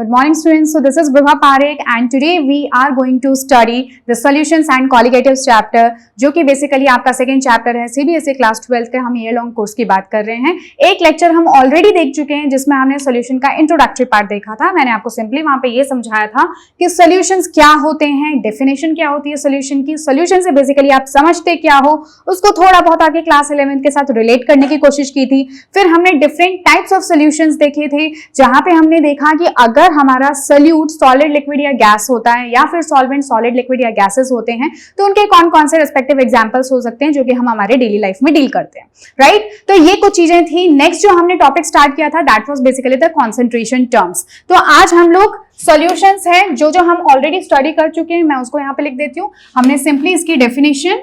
Good morning students. So this is Vibha Parekh and today we are going to study the solutions and colligatives chapter जो कि basically आपका second chapter है CBSE class 12 के हम year long course की बात कर रहे हैं। एक लेक्चर हम ऑलरेडी देख चुके हैं जिसमें हमने सोल्यूशन का इंट्रोडक्टरी पार्ट देखा था। मैंने आपको सिंपली वहां पे ये समझाया था कि सोल्यूशंस क्या होते हैं, डेफिनेशन क्या होती है सोल्यूशन की, सोल्यूशन से बेसिकली आप समझते क्या हो, उसको थोड़ा बहुत आगे क्लास 11 के साथ रिलेट करने की कोशिश की थी। फिर हमने डिफरेंट टाइप्स ऑफ सोल्यूशंस देखे थे जहां पे हमने देखा कि अगर हमारा सोल्यूट सॉलिड लिक्विड या गैस होता है या फिर सॉल्वेंट सॉलिड लिक्विड या गैसेस होते हैं तो उनके कौन कौन से रिस्पेक्टिव एग्जांपल्स हो सकते हैं जो कि हम हमारे डेली लाइफ में डील करते हैं, राइट। तो ये कुछ चीजें थी। नेक्स्ट जो हमने टॉपिक स्टार्ट किया था that was basically the concentration terms. तो आज हम लोग सॉल्यूशंस है जो हम ऑलरेडी स्टडी कर चुके हैं, मैं उसको यहां पे लिख देती हूं। हमने सिंपली इसकी डेफिनेशन,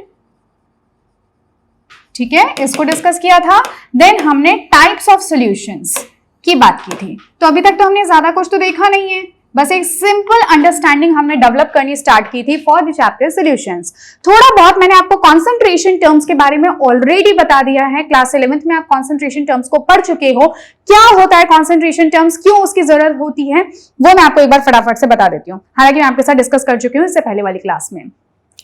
ठीक है, इसको डिस्कस किया था। देन हमने टाइप्स ऑफ सॉल्यूशंस की बात की थी। तो अभी तक तो हमने ज्यादा कुछ तो देखा नहीं है, बस एक सिंपल अंडरस्टैंडिंग हमने डेवलप करनी स्टार्ट की थी फॉर द चैप्टर सॉल्यूशंस। थोड़ा बहुत मैंने आपको कंसंट्रेशन टर्म्स के बारे में ऑलरेडी बता दिया है। क्लास 11th में आप कंसंट्रेशन टर्म्स को पढ़ चुके हो। क्या होता है कंसंट्रेशन टर्म्स, क्यों उसकी जरूरत होती है, वो मैं आपको एक बार फटाफट से बता देती हूँ। हालांकि मैं आपके साथ डिस्कस कर चुकी हूँ इससे पहले वाली क्लास में।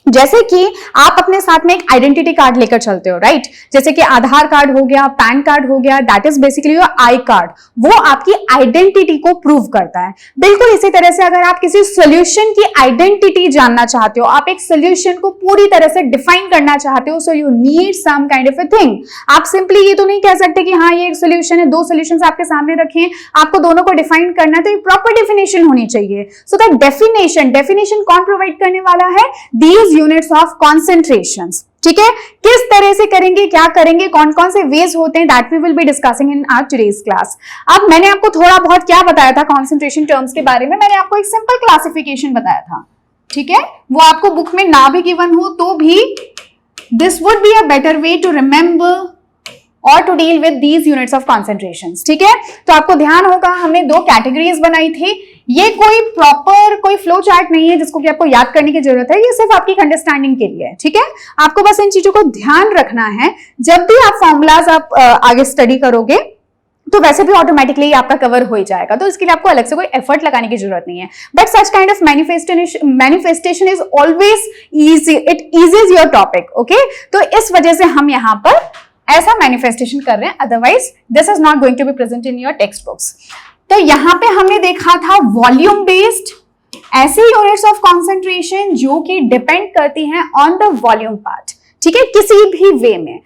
जैसे कि आप अपने साथ में एक आइडेंटिटी कार्ड लेकर चलते हो, राइट। जैसे कि आधार कार्ड हो गया, पैन कार्ड हो गया, that is basically your I card. वो आपकी आइडेंटिटी को प्रूव करता है। बिल्कुल इसी तरह से अगर आप किसी सॉल्यूशन की आइडेंटिटी जानना चाहते हो, आप एक सॉल्यूशन को पूरी तरह से डिफाइन करना चाहते हो, so you need some kind of a thing. आप सिंपली ये तो नहीं कह सकते कि हाँ ये एक सॉल्यूशन है, दो सॉल्यूशंस आपके सामने रखे हैं, आपको दोनों को डिफाइन करना है, तो एक प्रॉपर डेफिनेशन होनी चाहिए। सो द डेफिनेशन कौन प्रोवाइड करने वाला है? दीज यूनिट्स ऑफ कॉन्सेंट्रेशंस, ठीक है। किस तरह से करेंगे, क्या करेंगे, कौन कौन से वेज होते हैं, that we will be discussing in our today's class. अब मैंने आपको थोड़ा बहुत क्या बताया था कॉन्सेंट्रेशन टर्म्स के बारे में, मैंने आपको एक सिंपल क्लासिफिकेशन बताया था, ठीक है। वो आपको बुक में ना भी गिवन हो तो भी this would be a better way to remember और to deal with these units of concentrations, ठीक है। तो आपको ध्यान होगा हमने दो कैटेगरीज बनाई थी। ये कोई प्रॉपर कोई फ्लो चार्ट नहीं है जिसको कि आपको याद करने की जरूरत है, ये सिर्फ आपकी अंडरस्टैंडिंग के लिए है, ठीक है। आपको बस इन चीजों को ध्यान रखना है। जब भी आप फॉर्मूलाज आप आगे स्टडी करोगे तो वैसे भी ऑटोमेटिकली आपका कवर हो ही जाएगा, तो इसके लिए आपको अलग से कोई एफर्ट लगाने की जरूरत नहीं है। But such kind of manifestation is always easy, it eases your topic, okay. तो इस वजह से हम यहाँ पर ऐसा मैनिफेस्टेशन कर रहे हैं, otherwise this is not going to be present in your text books. तो यहां पे हमने देखा था वॉल्यूम बेस्ड ऐसे यूनिट्स ऑफ कॉन्सेंट्रेशन जो कि डिपेंड करती हैं ऑन द वॉल्यूम पार्ट, ठीक है, किसी भी वे में।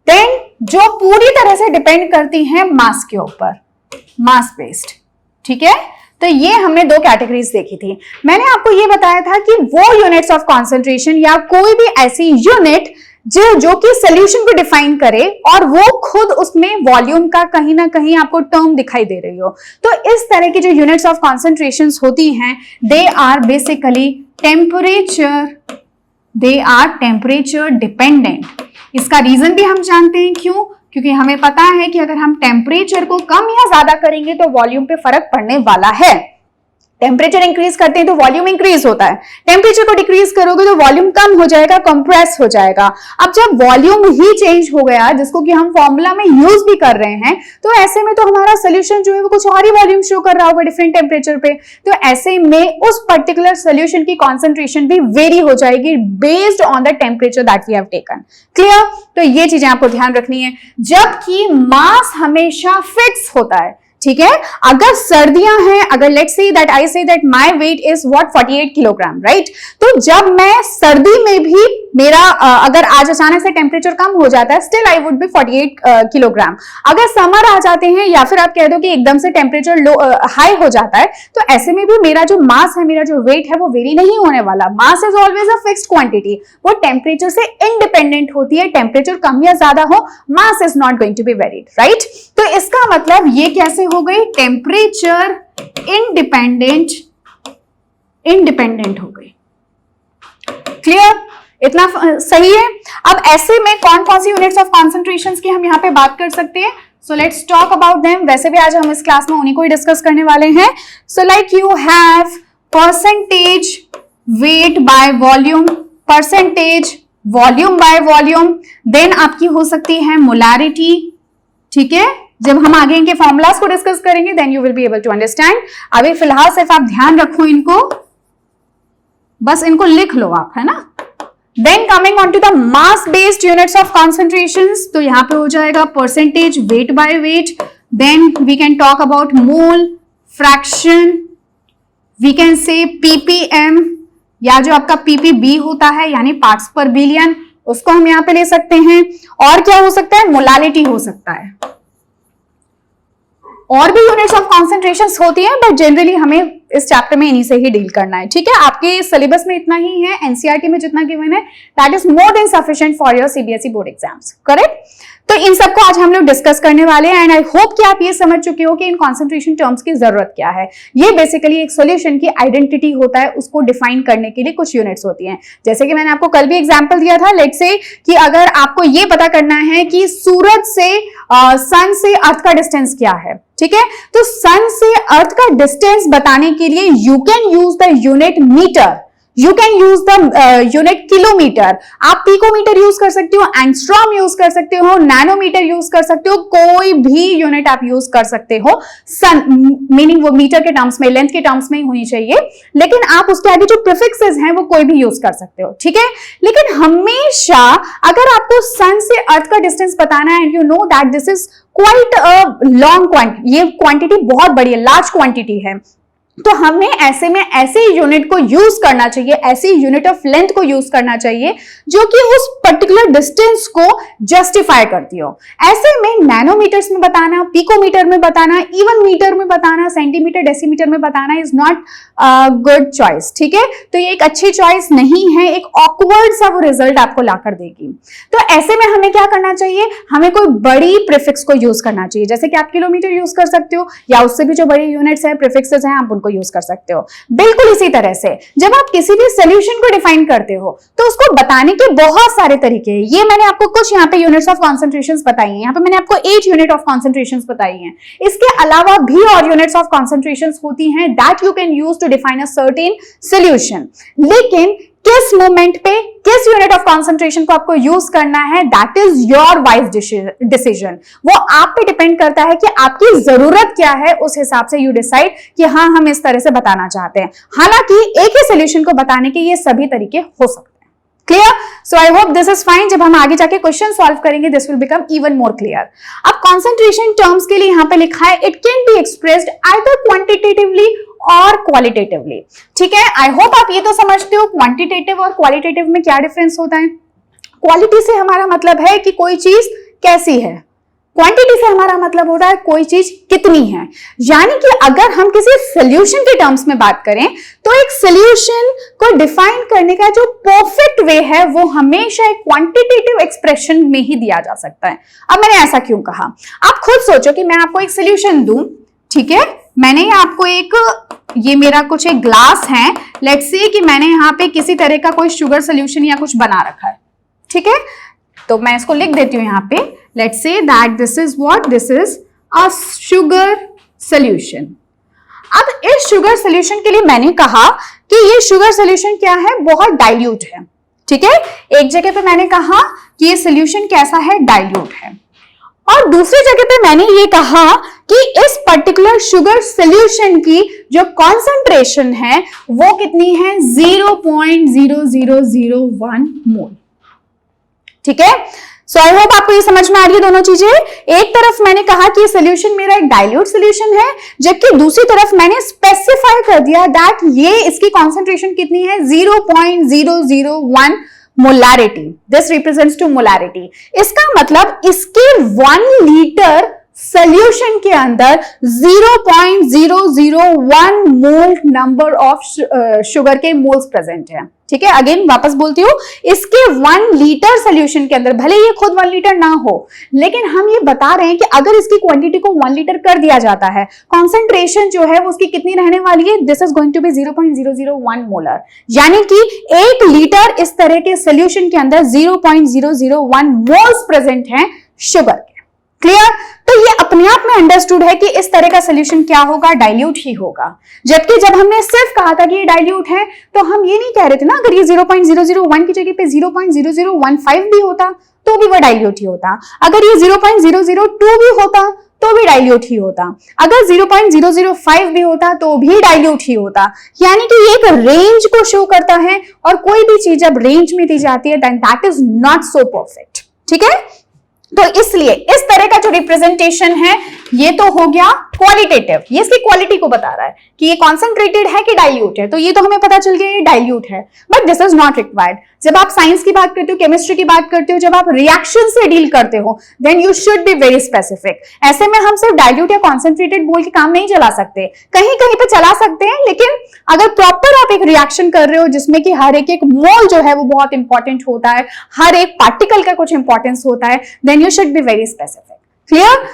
देन जो पूरी तरह से डिपेंड करती हैं मास के ऊपर, मास बेस्ड, ठीक है। तो ये हमने दो कैटेगरीज देखी थी। मैंने आपको ये बताया था कि वो यूनिट्स ऑफ कॉन्सेंट्रेशन या कोई भी ऐसी यूनिट जो कि सोल्यूशन को डिफाइन करे और वो खुद उसमें वॉल्यूम का कहीं ना कहीं आपको टर्म दिखाई दे रही हो। तो इस तरह की जो यूनिट्स ऑफ कॉन्सेंट्रेशंस होती हैं they are basically temperature dependent. इसका रीजन भी हम जानते हैं, क्यों? क्योंकि हमें पता है कि अगर हम टेम्परेचर को कम या ज्यादा करेंगे तो वॉल्यूम पे फर्क पड़ने वाला है। टेम्परेचर इंक्रीज करते हैं तो वॉल्यूम इंक्रीज होता है, टेम्परेचर को डिक्रीज करोगे तो वॉल्यूम कम हो जाएगा, कंप्रेस हो जाएगा। अब जब वॉल्यूम ही चेंज हो गया जिसको कि हम फॉर्मूला में यूज भी कर रहे हैं, तो ऐसे में तो हमारा सोल्यूशन जो है वो कुछ और ही वॉल्यूम शो कर रहा होगा डिफरेंट टेम्परेचर पे। तो ऐसे में उस पर्टिकुलर सोल्यूशन की कॉन्सेंट्रेशन भी वेरी हो जाएगी based on the temperature that we have taken. Clear? तो ये चीजें आपको ध्यान रखनी है। जबकि मास हमेशा फिक्स होता है, ठीक है। अगर सर्दियां हैं, अगर let's say that I say that my weight is what 48 kilogram, right. तो जब मैं सर्दी में भी मेरा अगर आज अचानक से टेम्परेचर कम हो जाता है, still I would be 48 kilogram. अगर समर आ जाते हैं या फिर आप कह दो कि एकदम से टेम्परेचर लो हाई हो जाता है, तो ऐसे में भी मेरा जो मास है, मेरा जो वेट है वो वेरी नहीं होने वाला। Mass is always a fixed quantity, वो टेम्परेचर से इंडिपेंडेंट होती है। टेम्परेचर कम या ज्यादा हो, mass is not going to be varied, right. तो इसका मतलब ये कैसे हो गई? टेम्परेचर इंडिपेंडेंट हो गई। क्लियर? इतना सही है। अब ऐसे में कौन कौन सी यूनिट्स ऑफ कॉन्सेंट्रेशंस की हम यहाँ पे बात कर सकते हैं? So let's talk about them. वैसे भी आज हम इस क्लास में उन्हीं को ही डिस्कस करने वाले हैं। So like you have percentage weight by volume, percentage volume by volume. Then आपकी हो सकती है मोलारिटी, ठीक है, जब हम आगे इनके फॉर्मूलाज को डिस्कस करेंगे then you will be able to understand. अभी फिलहाल सिर्फ आप ध्यान रखो इनको, बस इनको लिख लो आप, है ना। Then coming on to the mass based units of concentrations, तो यहां पे हो जाएगा percentage, weight by weight, then we can talk about mole, fraction, we can say ppm, या जो आपका ppb होता है यानी पार्ट्स पर बिलियन, उसको हम यहां पे ले सकते हैं। और क्या हो सकता है, मोलालिटी हो सकता है। और भी यूनिट्स ऑफ कॉन्सेंट्रेशन होती है, बट जनरली हमें इस चैप्टर में इन्हीं से ही डील करना है, ठीक है। आपके सिलेबस में इतना ही है, एनसीईआरटी में जितना गिवन है that is more than sufficient for your CBSE board exams, correct. तो इन सबको आज हम लोग डिस्कस करने वाले हैं एंड आई होप कि आप ये समझ चुके हो कि इन कॉन्सेंट्रेशन टर्म्स की जरूरत क्या है। ये बेसिकली एक सॉल्यूशन की आइडेंटिटी होता है, उसको डिफाइन करने के लिए कुछ यूनिट्स होती हैं। जैसे कि मैंने आपको कल भी एग्जांपल दिया था, लेट्स से कि अगर आपको ये पता करना है कि सूरज से सन से अर्थ का डिस्टेंस क्या है, ठीक है, तो सन से अर्थ का डिस्टेंस बताने के लिए you can use the unit metre, you can use the unit kilometre, आप पिकोमीटर यूज कर सकते हो, एंगस्ट्रॉम यूज कर सकते हो, नैनोमीटर यूज कर सकते हो, कोई भी यूनिट आप यूज कर सकते हो। सन मीनिंग वो मीटर के टर्म्स में, लेंथ के टर्म्स में ही होनी चाहिए, लेकिन आप उसके आगे जो प्रीफिक्सेस हैं वो कोई भी यूज कर सकते हो, ठीक है। लेकिन हमेशा अगर आपको सन से अर्थ का डिस्टेंस बताना है and you know that this is quite a long quantity, ये क्वांटिटी बहुत बड़ी है, लार्ज क्वांटिटी है, तो हमें ऐसे में ऐसे यूनिट को यूज करना चाहिए, ऐसी यूनिट ऑफ लेंथ को यूज करना चाहिए जो कि उस पर्टिकुलर डिस्टेंस को जस्टिफाई करती हो। ऐसे में नैनोमीटर्स में बताना, पिकोमीटर में बताना, इवन मीटर में बताना, सेंटीमीटर, डेसीमीटर में बताना इज नॉट गुड चॉइस, ठीक है। तो ये एक अच्छी चॉइस नहीं है, एक ऑकवर्ड सा वो रिजल्ट आपको लाकर देगी। तो ऐसे में हमें क्या करना चाहिए, हमें कोई बड़ी प्रीफिक्स को यूज करना चाहिए, जैसे कि आप किलोमीटर यूज कर सकते हो या उससे भी जो बड़ी यूनिट्स है, प्रीफिक्सेस हैं, आप उनको यूज कर सकते हो। बिल्कुल इसी तरह से जब आप किसी भी सॉल्यूशन को डिफाइन करते हो तो उसको बताने के बहुत सारे तरीके हैं। ये मैंने आपको कुछ यहाँ पे यूनिट्स ऑफ कॉन्सेंट्रेशंस बताई हैं, यहाँ पे मैंने आपको 8 यूनिट ऑफ कॉन्सेंट्रेशंस बताई हैं। इसके अलावा भी और यूनिट्स ऑफ कॉन्सेंट्रेशंस होती हैं that you can use to define a certain solution. लेकिन किस मोमेंट पे किस यूनिट ऑफ कॉन्सेंट्रेशन को आपको यूज करना है that is your wise decision. वो आप पे डिपेंड करता है कि आपकी जरूरत क्या है, उस हिसाब से यू डिसाइड कि हाँ हम इस तरह से बताना चाहते हैं। हालांकि एक ही सॉल्यूशन को बताने के ये सभी तरीके हो सकते हैं। Clear? So I hope this is fine. जब हम आगे जाके क्वेश्चन सॉल्व करेंगे this will become even more clear. अब कॉन्सेंट्रेशन टर्म्स के लिए यहां पे लिखा है it can be expressed either quantitatively और क्वालिटेटिवली, ठीक है। आई होप आप ये तो समझते हो क्वांटिटेटिव और क्वालिटेटिव में क्या डिफरेंस होता है। क्वालिटी से हमारा मतलब है कि कोई चीज कैसी है, क्वांटिटी से हमारा मतलब हो रहा है कोई चीज कितनी है। यानी कि अगर हम किसी सॉल्यूशन के टर्म्स में बात करें तो एक सॉल्यूशन को डिफाइन करने का जो परफेक्ट वे है वो हमेशा एक क्वांटिटेटिव एक्सप्रेशन में ही दिया जा सकता है। अब मैंने ऐसा क्यों कहा, आप खुद सोचो कि मैं आपको एक सॉल्यूशन दूं, ठीक है, मैंने आपको एक, ये मेरा कुछ एक ग्लास है, लेट्स से कि मैंने यहाँ पे किसी तरह का कोई शुगर सॉल्यूशन या कुछ बना रखा है, ठीक है, तो मैं इसको लिख देती हूँ यहाँ पे, let's say that this is what, this is a sugar solution. अब इस शुगर सॉल्यूशन के लिए मैंने कहा कि ये शुगर सॉल्यूशन क्या है, बहुत डाइल्यूट है, ठीक है। एक जगह पे मैंने कहा कि ये सॉल्यूशन कैसा है, डाइल्यूट है, और दूसरी जगह पे मैंने ये कहा कि इस पर्टिकुलर शुगर सॉल्यूशन की जो कॉन्सेंट्रेशन है वो कितनी है, 0.0001 मोल, ठीक है। सो आई होप आपको ये समझ में आ रही है दोनों चीजें। एक तरफ मैंने कहा कि ये सॉल्यूशन मेरा एक डाइल्यूट सॉल्यूशन है, जबकि दूसरी तरफ मैंने स्पेसिफाई कर दिया दैट ये इसकी कॉन्सेंट्रेशन कितनी है, 0.001 molarity. This represents to molarity. इसका मतलब इसके 1 लीटर सॉल्यूशन के अंदर 0.001 मोल नंबर ऑफ शुगर के मोल्स प्रेजेंट है, ठीक है। अगेन वापस बोलती हूँ, इसके 1 लीटर सॉल्यूशन के अंदर, भले ये खुद 1 लीटर ना हो, लेकिन हम ये बता रहे हैं कि अगर इसकी क्वांटिटी को 1 लीटर कर दिया जाता है, कॉन्सेंट्रेशन जो है वो उसकी कितनी रहने वाली है, this is going to be 0.001 molar. यानी कि 1 लीटर इस तरह के सॉल्यूशन के अंदर 0.001 मोल्स प्रेजेंट हैं शुगर के। क्लियर? तो ये अपने आप में अंडरस्टूड है कि इस तरह का सॉल्यूशन क्या होगा, डाइल्यूट ही होगा। जबकि जब हमने सिर्फ कहा था कि ये डाइल्यूट है तो हम ये नहीं कह रहे थे ना, अगर ये 0.001 की जगह पे 0.0015 भी होता तो भी वो डाइल्यूट ही होता। अगर ये 0.002 भी होता तो भी डाइल्यूट ही होता, अगर 0.005 भी होता तो भी डाइल्यूट ही होता। यानी कि ये एक रेंज को शो करता है, और कोई भी चीज जब रेंज में दी जाती है then that is not so perfect. ठीक है, तो इसलिए इस तरह का जो रिप्रेजेंटेशन है ये तो हो गया क्वालिटेटिव, ये इसकी क्वालिटी को बता रहा है कि ये कॉन्सेंट्रेटेड है कि डाइल्यूट है, तो ये तो हमें पता चल गया ये डाइल्यूट है, but this is not required. जब आप साइंस की बात करते हो, केमिस्ट्री की बात करते हो, जब आप रिएक्शन से डील करते हो then you should be very specific. ऐसे में हम सिर्फ डाइल्यूट या कॉन्सेंट्रेटेड बोल के काम नहीं चला सकते, कहीं कहीं पे चला सकते हैं, लेकिन अगर प्रॉपर आप एक रिएक्शन कर रहे हो जिसमें कि हर एक मोल जो है वो बहुत इंपॉर्टेंट होता है, हर एक पार्टिकल का कुछ इंपॉर्टेंस होता है, then you should be very specific. Clear?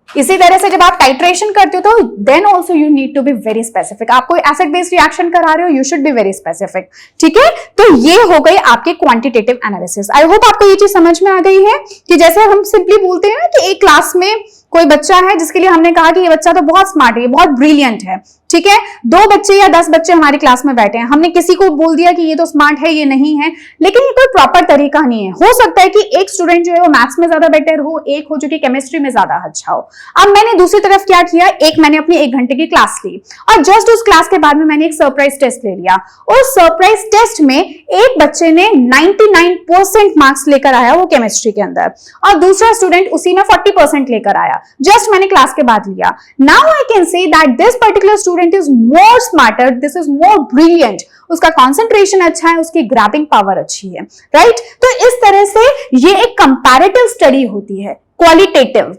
इसी तरह से जब आप टाइट्रेशन करते हो तो then also you need to be very specific. आप कोई एसिड बेस्ड रिएक्शन करा रहे हो, you should be very specific. ठीक है, तो ये हो गई आपके क्वांटिटेटिव एनालिसिस। आई होप आपको ये चीज समझ में आ गई है कि जैसे हम सिंपली बोलते हैं ना कि एक क्लास में कोई बच्चा है जिसके लिए हमने कहा कि ये बच्चा तो बहुत स्मार्ट है, ये बहुत ब्रिलियंट है। ठीक है, 2 बच्चे या 10 बच्चे हमारी क्लास में बैठे हैं, हमने किसी को बोल दिया कि ये तो स्मार्ट है, ये नहीं है, लेकिन ये कोई प्रॉपर तरीका नहीं है। हो सकता है कि एक स्टूडेंट जो है वो मैथ्स में ज्यादा बेटर हो, एक हो जो कि केमिस्ट्री में ज्यादा अच्छा हो। अब मैंने दूसरी तरफ क्या किया, मैंने अपनी 1 घंटे की क्लास ली और जस्ट उस क्लास के बाद में मैंने एक सरप्राइज टेस्ट ले लिया। उस सरप्राइज टेस्ट में एक बच्चे ने 99% मार्क्स लेकर आया वो केमिस्ट्री के अंदर, और दूसरा स्टूडेंट उसी में 40% लेकर आया। जस्ट मैंने क्लास के बाद लिया। Now I can say that this particular student is more smarter, this is more brilliant, उसका कंसंट्रेशन अच्छा है, उसकी ग्रैबिंग पावर अच्छी है, राइट? तो इस तरह से ये एक कंपैरेटिव स्टडी होती है, क्वालिटेटिव,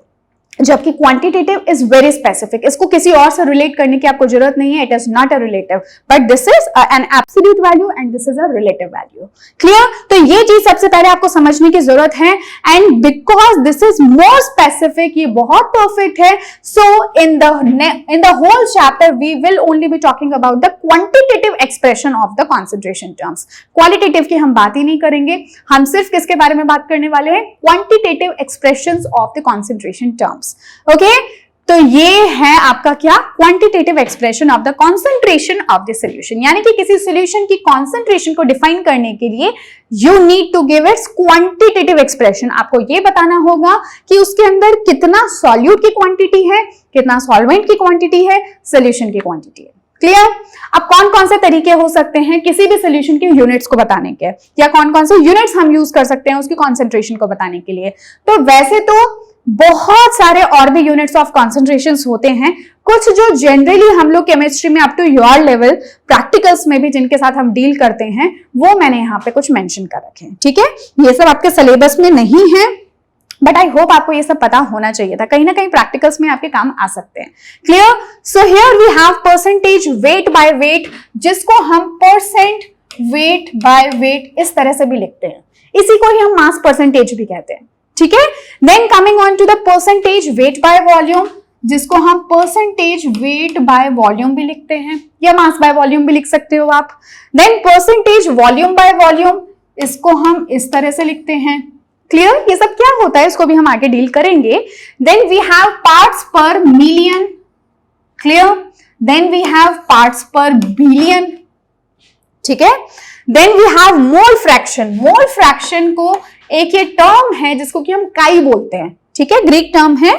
जबकि क्वांटिटेटिव इज वेरी स्पेसिफिक। इसको किसी और से रिलेट करने की आपको जरूरत नहीं है, it is not a relative, but this is an absolute value and this is a relative value. Clear? तो ये चीज सबसे पहले आपको समझने की जरूरत है, and because this is more specific, ये बहुत परफेक्ट है, so in the whole chapter we will only be talking about the quantitative expression of the concentration terms. Qualitative की हम बात ही नहीं करेंगे, हम सिर्फ किसके बारे में बात करने वाले हैं, quantitative expressions of the concentration terms. Okay, तो ये है आपका क्या, quantitative expression of the concentration of the solution. यानी कि किसी सॉल्यूशन की कॉन्सेंट्रेशन को डिफाइन करने के लिए you need to give its quantitative expression. आपको ये बताना होगा कि उसके अंदर कितना सॉल्यूट की क्वांटिटी है, कितना सॉल्वेंट की क्वांटिटी है, सॉल्यूशन की क्वांटिटी है। क्लियर? अब कौन कौन से तरीके हो सकते हैं किसी भी सॉल्यूशन के यूनिट्स को बताने के, या कौन कौन से यूनिट्स हम यूज कर सकते हैं उसकी कॉन्सेंट्रेशन को बताने के लिए? तो वैसे तो बहुत सारे और भी यूनिट्स ऑफ कॉन्सेंट्रेशंस होते हैं, कुछ जो जनरली हम लोग केमिस्ट्री में up to your level practicals में भी जिनके साथ हम डील करते हैं वो मैंने यहाँ पे कुछ मेंशन कर रखे हैं। ठीक है, ये सब आपके सिलेबस में नहीं है, बट आई होप आपको ये सब पता होना चाहिए था, कहीं ना कहीं प्रैक्टिकल्स में आपके काम आ सकते हैं। Clear? So here we have percentage weight by weight, जिसको हम परसेंट वेट बाय वेट इस तरह से भी लिखते हैं, इसी को ही हम मास परसेंटेज भी कहते हैं। ठीक है, then coming on to the percentage weight by volume, जिसको हम परसेंटेज वेट बाय वॉल्यूम भी लिखते हैं, या मास बाय वॉल्यूम भी लिख सकते हो आप। Then percentage volume by volume, इसको हम इस तरह से लिखते हैं। क्लियर? ये सब क्या होता है इसको भी हम आगे डील करेंगे। Then we have parts per million. Clear? Then we have parts per billion. ठीक है, then we have mole fraction. Mole fraction को एक ये टर्म है जिसको कि हम काई बोलते हैं। ठीक है, ग्रीक टर्म है,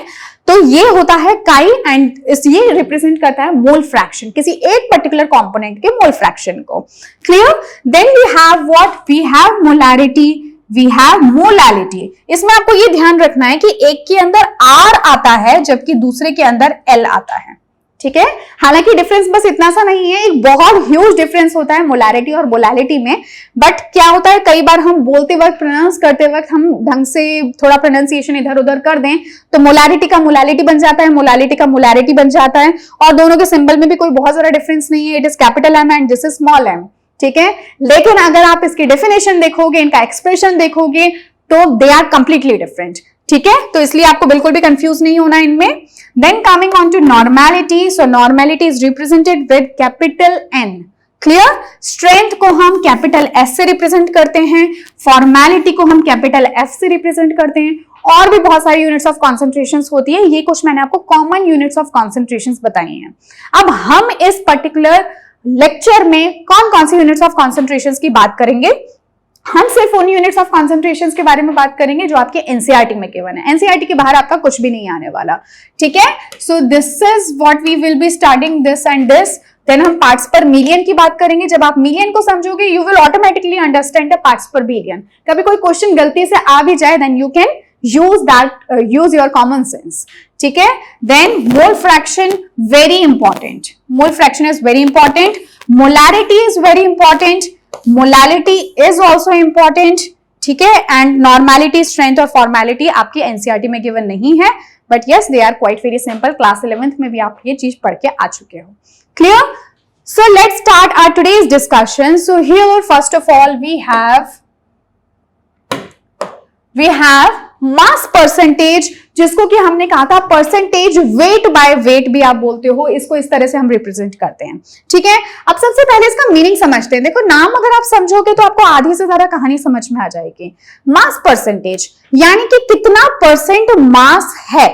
तो ये होता है काई, एंड ये रिप्रेजेंट करता है मोल फ्रैक्शन, किसी एक पर्टिकुलर कंपोनेंट के मोल फ्रैक्शन को। Clear? Then we have what, we have molarity, we have molality. इसमें आपको ये ध्यान रखना है कि एक के अंदर R आता है जबकि दूसरे के अंदर L आता है। ठीक है, हालांकि डिफरेंस बस इतना सा नहीं है, एक बहुत ह्यूज डिफरेंस होता है मोलैरिटी और मोलैलिटी में, बट क्या होता है कई बार हम बोलते वक्त, प्रोनाउंस करते वक्त हम ढंग से थोड़ा प्रोनाउंसिएशन इधर उधर कर दें तो मोलैरिटी का मोलैलिटी बन जाता है, मोलैलिटी का मोलैरिटी बन जाता है, और दोनों के सिंबल में भी कोई बहुत ज्यादा डिफरेंस नहीं है, it is capital M and this is small m। ठीक है, लेकिन अगर आप इसकी डेफिनेशन देखोगे, इनका एक्सप्रेशन देखोगे, तो दे आर कंप्लीटली डिफरेंट। ठीक है, तो इसलिए आपको बिल्कुल भी कंफ्यूज नहीं होना इनमें। Then coming on to normality, so normality is represented with capital N। Clear? Strength को हम कैपिटल S से रिप्रेजेंट करते हैं, फॉर्मेलिटी को हम कैपिटल F से रिप्रेजेंट करते हैं, और भी बहुत सारी यूनिट्स ऑफ कॉन्सेंट्रेशंस होती है। ये कुछ मैंने आपको कॉमन यूनिट्स ऑफ कॉन्सेंट्रेशंस बताई हैं। अब हम इस पर्टिकुलर लेक्चर में कौन कौन सी यूनिट्स ऑफ कॉन्सेंट्रेशंस की बात करेंगे, हम सिर्फ उन यूनिट्स ऑफ कॉन्सेंट्रेशन के बारे में बात करेंगे जो आपके एनसीईआरटी में गिवन है। एनसीईआरटी के बाहर आपका कुछ भी नहीं आने वाला, ठीक है। So this is what we will be starting this and this. देन हम पार्ट्स पर मिलियन की बात करेंगे। जब आप मिलियन को समझोगे you will automatically understand the parts per billion. कभी कोई क्वेश्चन गलती से आ भी जाए then you can use your common sense, ठीक है। Then mole fraction very important. Mole fraction is very important. Molarity is very important. Molality is also important, ठीक है। And normality, strength और formality आपकी NCERT में given नहीं है, but yes they are quite very simple. Class 11th में भी आप ये चीज पढ़ के आ चुके हो। Clear? So let's start our today's discussion. So here first of all we have mass percentage, जिसको कि हमने कहा था परसेंटेज वेट बाय वेट भी आप बोलते हो, इसको इस तरह से हम रिप्रेजेंट करते हैं, ठीक है। अब सबसे पहले इसका मीनिंग समझते हैं। देखो नाम अगर आप समझोगे तो आपको आधी से ज्यादा कहानी समझ में आ जाएगी। मास परसेंटेज यानी कि कितना परसेंट मास है।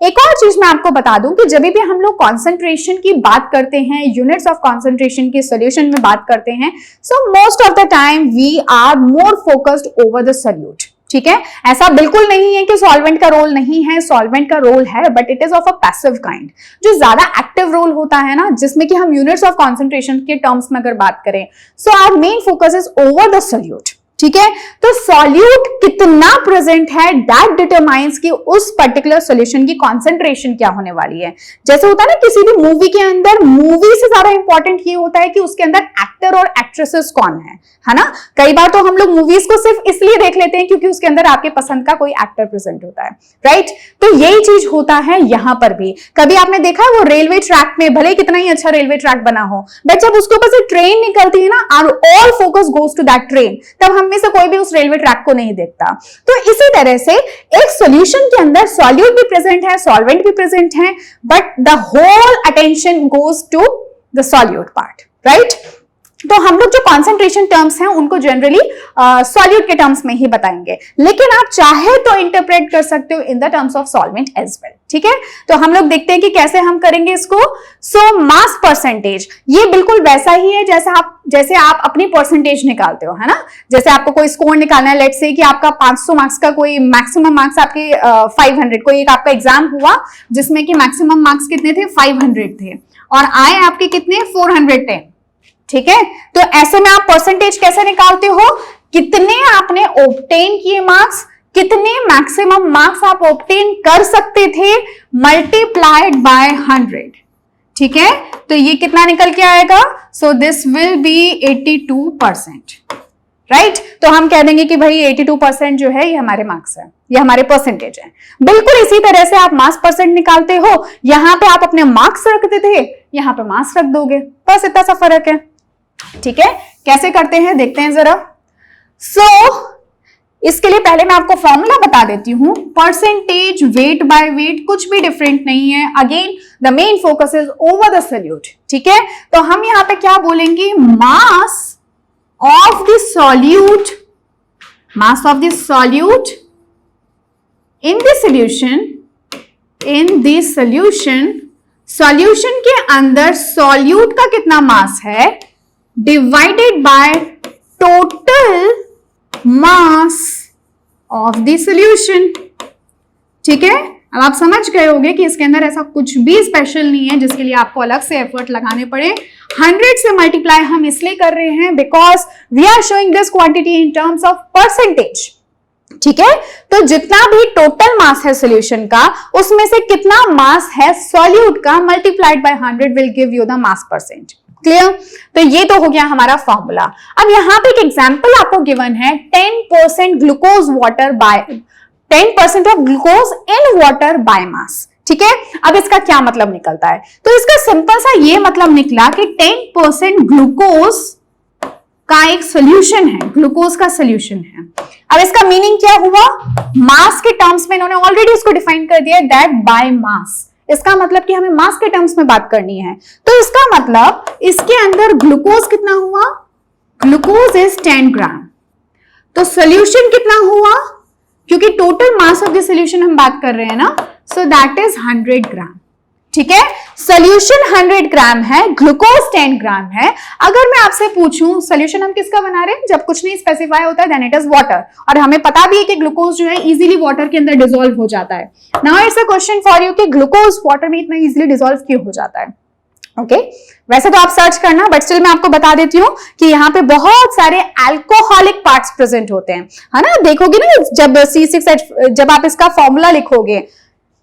एक और चीज मैं आपको बता दूं कि जब भी हम लोग कॉन्सेंट्रेशन की बात करते हैं, यूनिट्स ऑफ कॉन्सेंट्रेशन की सॉल्यूशन में बात करते हैं, so most of the time we are more focused over the solute, ठीक है। ऐसा बिल्कुल नहीं है कि सॉल्वेंट का रोल नहीं है, सॉल्वेंट का रोल है, but it is of a passive kind. जो ज्यादा एक्टिव रोल होता है ना, जिसमें कि हम यूनिट्स ऑफ कॉन्सेंट्रेशन के टर्म्स में अगर बात करें, so our main focus is over the solute, ठीक है। तो सॉल्यूट कितना प्रेजेंट है दैट डिटरमाइंस कि उस पर्टिकुलर सॉल्यूशन की कॉन्सेंट्रेशन क्या होने वाली है। जैसे होता है ना किसी भी मूवी के अंदर, मूवी से ज्यादा इंपॉर्टेंट ये होता है कि उसके अंदर एक्टर और एक्ट्रेसेस कौन है ना। कई बार तो हम लोग मूवीज को सिर्फ इसलिए देख लेते हैं क्योंकि उसके अंदर आपके पसंद का कोई एक्टर प्रेजेंट होता है, राइट। तो यही चीज होता है यहां पर भी। कभी आपने देखा है वो रेलवे ट्रैक में, भले कितना ही अच्छा रेलवे ट्रैक बना हो, बट जब उसके ऊपर से ट्रेन निकलती है ना, all focus goes to that train, तब हम में से कोई भी उस रेलवे ट्रैक को नहीं देखता। तो इसी तरह से एक सॉल्यूशन के अंदर सॉल्यूट भी प्रेजेंट है, सॉल्वेंट भी प्रेजेंट है, but the whole attention goes to the solute part, right. तो हम लोग जो कॉन्सेंट्रेशन टर्म्स हैं उनको जनरली सॉल्यूट के टर्म्स में ही बताएंगे, लेकिन आप चाहे तो इंटरप्रेट कर सकते हो in the terms of solvent as well, ठीक है। तो हम लोग देखते हैं कि कैसे हम करेंगे इसको। सो मास परसेंटेज ये बिल्कुल वैसा ही है जैसे आप अपनी परसेंटेज निकालते हो, है ना। जैसे आपको कोई स्कोर निकालना है, लेट्स से कि आपका 500 मार्क्स का कोई मैक्सिमम मार्क्स आपके 500, कोई एक आपका एग्जाम हुआ जिसमें कि मैक्सिमम मार्क्स कितने थे 500 थे और आए आपके कितने 410, ठीक है। तो ऐसे में आप परसेंटेज कैसे निकालते हो, कितने आपने ऑब्टेन किए मार्क्स, कितने मैक्सिमम मार्क्स आप ऑब्टेन कर सकते थे, मल्टीप्लाइड बाय 100, ठीक है। तो ये कितना निकल के आएगा, सो दिस विल बी 82%, राइट। तो हम कह देंगे कि भाई 82% जो है ये हमारे मार्क्स है, ये हमारे परसेंटेज है। बिल्कुल इसी तरह से आप मास परसेंट निकालते हो, यहां पे आप अपने मार्क्स रखते थे, यहां पे मास रख दोगे, बस इतना सा फर्क है, ठीक है। कैसे करते हैं देखते हैं जरा। सो इसके लिए पहले मैं आपको फॉर्मूला बता देती हूं। परसेंटेज वेट बाय वेट कुछ भी डिफरेंट नहीं है, again the main focus is over the solute, ठीक है। तो हम यहां पे क्या बोलेंगे, मास of the solute, mass of the solute in the solution, in the solution, solution के अंदर सॉल्यूट का कितना मास है divided by total mass of the solution, ठीक है। अब आप समझ गए होंगे कि इसके अंदर ऐसा कुछ भी स्पेशल नहीं है जिसके लिए आपको अलग से एफर्ट लगाने पड़े। 100 से मल्टीप्लाई हम इसलिए कर रहे हैं because we are showing this quantity in terms of percentage, ठीक है। तो जितना भी टोटल मास है सॉल्यूशन का, उसमें से कितना मास है सॉल्यूट का, multiplied by 100 will give you the mass percent. Clear. तो ये तो हो गया हमारा फॉर्मूला। अब यहां पे एक एग्जांपल आपको गिवन है, 10% glucose water bye 10% of glucose in water by mass, ठीक है। अब इसका क्या मतलब निकलता है, तो इसका सिंपल सा ये मतलब निकला कि 10% ग्लूकोज का एक सोल्यूशन है, ग्लूकोज का सोल्यूशन है। अब इसका मीनिंग क्या हुआ, मास के टर्म्स में इन्होंने ऑलरेडी उसको डिफाइन कर दिया, दैट बाय मास। इसका मतलब कि हमें मास के टर्म्स में बात करनी है, तो इसका मतलब इसके अंदर ग्लूकोज कितना हुआ, ग्लूकोज इज 10 ग्राम। तो सोल्यूशन कितना हुआ, क्योंकि total mass of the solution हम बात कर रहे हैं ना, सो दैट इज 100 ग्राम। ठीक है। सोल्यूशन 100 ग्राम है, ग्लूकोज 10 ग्राम है। अगर मैं आपसे पूछूं सोल्यूशन हम किसका बना रहे हैं, जब कुछ नहीं स्पेसिफाई होता है देन इट इज वाटर, और हमें पता भी है कि ग्लूकोज जो है इजीली वाटर के अंदर डिसॉल्व हो जाता है। Now it's a question for you कि ग्लूकोज वाटर में इतना इजीली डिसॉल्व क्यों हो जाता है। ओके वैसे तो आप सर्च करना, बट स्टिल मैं आपको बता देती हूँ कि यहाँ पे बहुत सारे अल्कोहलिक पार्ट्स प्रेजेंट होते हैं, है ना। देखोगे ना जब C6H, जब आप इसका फॉर्मूला लिखोगे,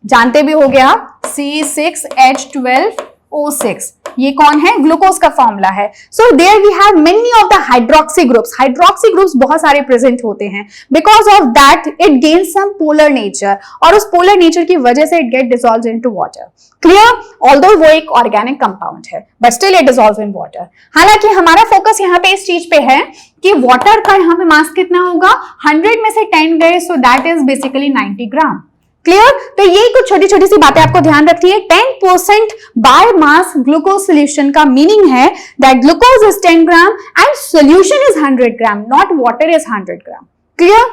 जानते भी हो गया C6H12O6, ये कौन है, ग्लूकोज का फॉर्मूला है। So there we have many of the hydroxy groups, hydroxy groups बहुत सारे प्रेजेंट होते हैं। Because of that it gain some polar nature, और उस पोलर नेचर की वजह से it get dissolved into water. Clear, although वो एक ऑर्गेनिक कंपाउंड है but still it dissolves in water. हालांकि हमारा फोकस यहाँ पे इस चीज पे है कि वाटर का यहाँ पे मास कितना होगा, 100 में से 10 गए, सो that is basically 90 gram. Clear, तो ये कुछ छोटी छोटी सी बातें आपको ध्यान रखनी है। 10% बाय मास ग्लूकोज सोल्यूशन का मीनिंग है that glucose is 10 gram and solution is 100 gram, not water is 100 gram. Clear,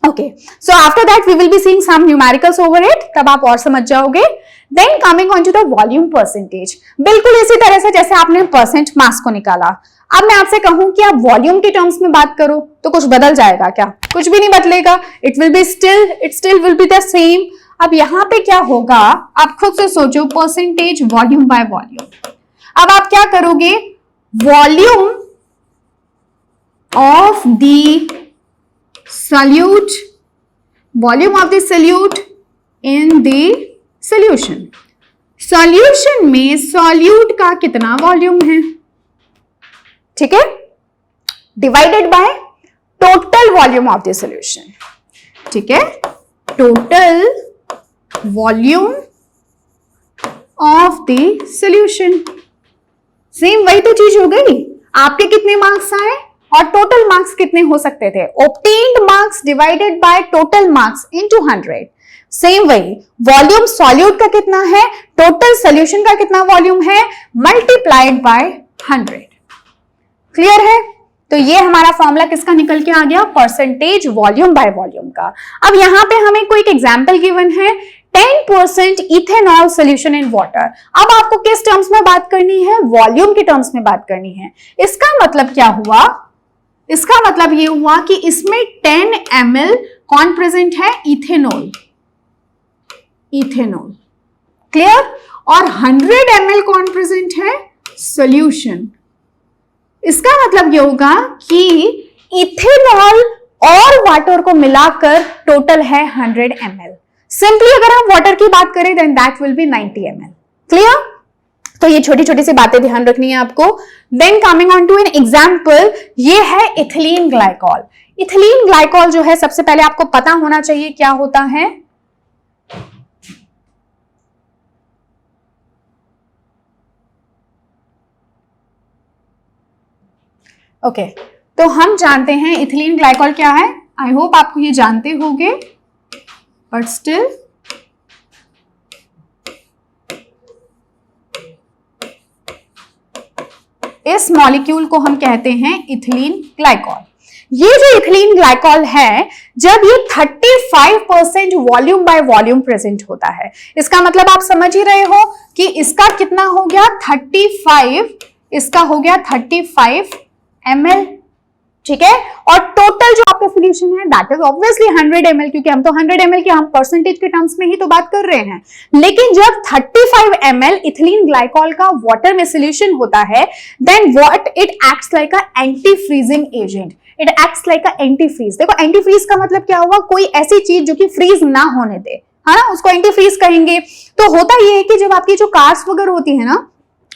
okay. So after that we will be seeing some numericals over it, तब आप और समझ जाओगे। Then coming on to the volume percentage, बिल्कुल इसी तरह से जैसे आपने परसेंट मास को निकाला, अब मैं आपसे कहूं कि आप वॉल्यूम के टर्म्स में बात करो तो कुछ बदल जाएगा क्या, कुछ भी नहीं बदलेगा, it still will be the same. अब यहां पे क्या होगा, आप खुद से सोचो, परसेंटेज वॉल्यूम बाय वॉल्यूम। अब आप क्या करोगे, volume of the solute, volume of the solute in the solution, solution में सॉल्यूट का कितना वॉल्यूम है, ठीक है, divided by total volume of the solution, ठीक है, total volume of the solution. Same वही तो चीज हो गई, आपके कितने मार्क्स आए और टोटल मार्क्स कितने हो सकते थे, obtained marks divided by total marks into 100। Same वही, वॉल्यूम सॉल्यूट का कितना है, टोटल सॉल्यूशन का कितना वॉल्यूम है, मल्टीप्लाइड बाय 100। क्लियर है, तो ये हमारा फॉर्मूला किसका निकल के आ गया, परसेंटेज वॉल्यूम बाय वॉल्यूम का। अब यहां पे हमें कोई एक एग्जांपल गिवन है, 10% इथेनॉल सॉल्यूशन इन वाटर। अब आपको किस टर्म्स में बात करनी है, वॉल्यूम के टर्म्स में बात करनी है। इसका मतलब क्या हुआ, इसका मतलब ये हुआ कि इसमें 10 ml कौन प्रेजेंट है, इथेनॉल, इथेनॉल। क्लियर, और 100 ml कौन प्रेजेंट है, सॉल्यूशन। इसका मतलब ये होगा कि इथेनॉल और वाटर को मिलाकर टोटल है 100 ml। सिंपली अगर हम वाटर की बात करें then that will be 90 ml। Clear, तो ये छोटी छोटी सी बातें ध्यान रखनी है आपको। Then coming on to an example, ये है इथिलीन ग्लाइकॉल। इथिलीन ग्लाइकॉल जो है सबसे पहले आपको पता होना चाहिए क्या होता है। ओके, तो हम जानते हैं इथिलीन ग्लाइकॉल क्या है, आई होप आपको ये जानते होंगे, बट स्टिल इस मॉलिक्यूल को हम कहते हैं इथिलीन ग्लाइकॉल। ये जो इथिलीन ग्लाइकॉल है, जब ये 35% वॉल्यूम बाय वॉल्यूम प्रेजेंट होता है, इसका मतलब आप समझ ही रहे हो कि इसका कितना हो गया 35, इसका हो गया 35 ml, ठीक है, और टोटल जो आपका सोल्यूशन है दैट इज ऑब्वियसली 100 ml, क्योंकि हम तो 100 ml के हम परसेंटेज के टर्म्स में ही तो बात कर रहे हैं। लेकिन जब 35 ml इथिलीन ग्लाइकॉल का वाटर में सोल्यूशन होता है, then what it acts like a antifreezing agent, it acts like a antifreeze. देखो एंटी फ्रीज का मतलब क्या हुआ, कोई ऐसी चीज जो कि फ्रीज ना होने दे, है ना, उसको एंटी फ्रीज कहेंगे। तो होता यह है कि जब आपकी जो कार्स वगैरह होती है ना,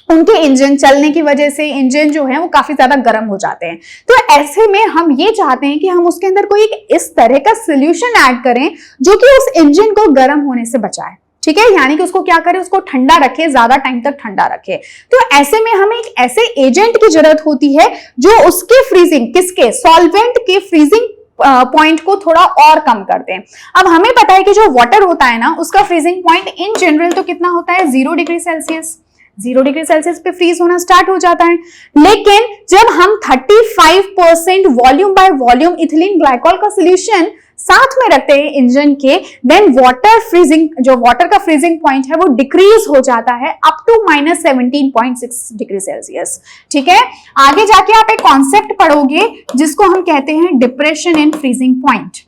उनके इंजन चलने की वजह से इंजन जो है वो काफी ज्यादा गर्म हो जाते हैं, तो ऐसे में हम ये चाहते हैं कि हम उसके अंदर कोई इस तरह का सोल्यूशन ऐड करें जो कि उस इंजन को गर्म होने से बचाए, ठीक है, यानी कि उसको क्या करे, उसको ठंडा रखे, ज्यादा टाइम तक ठंडा रखे। तो ऐसे में हमें एक ऐसे एजेंट की जरूरत होती है जो उसके फ्रीजिंग, किसके, सॉल्वेंट के फ्रीजिंग पॉइंट को थोड़ा और कम कर दें। अब हमें पता है कि जो वाटर होता है ना, उसका फ्रीजिंग पॉइंट इन जनरल तो कितना होता है, 0 डिग्री सेल्सियस। 0 डिग्री सेल्सियस पे फ्रीज होना स्टार्ट हो जाता है। लेकिन जब हम 35% volume by volume ethylene glycol का सॉल्यूशन साथ में रखते हैं इंजन के, देन वाटर फ्रीजिंग, जो वाटर का फ्रीजिंग पॉइंट है वो डिक्रीज हो जाता है अप टू -17.6 डिग्री सेल्सियस। ठीक है, आगे जाके आप एक कॉन्सेप्ट पढ़ोगे जिसको हम कहते हैं डिप्रेशन इन फ्रीजिंग पॉइंट।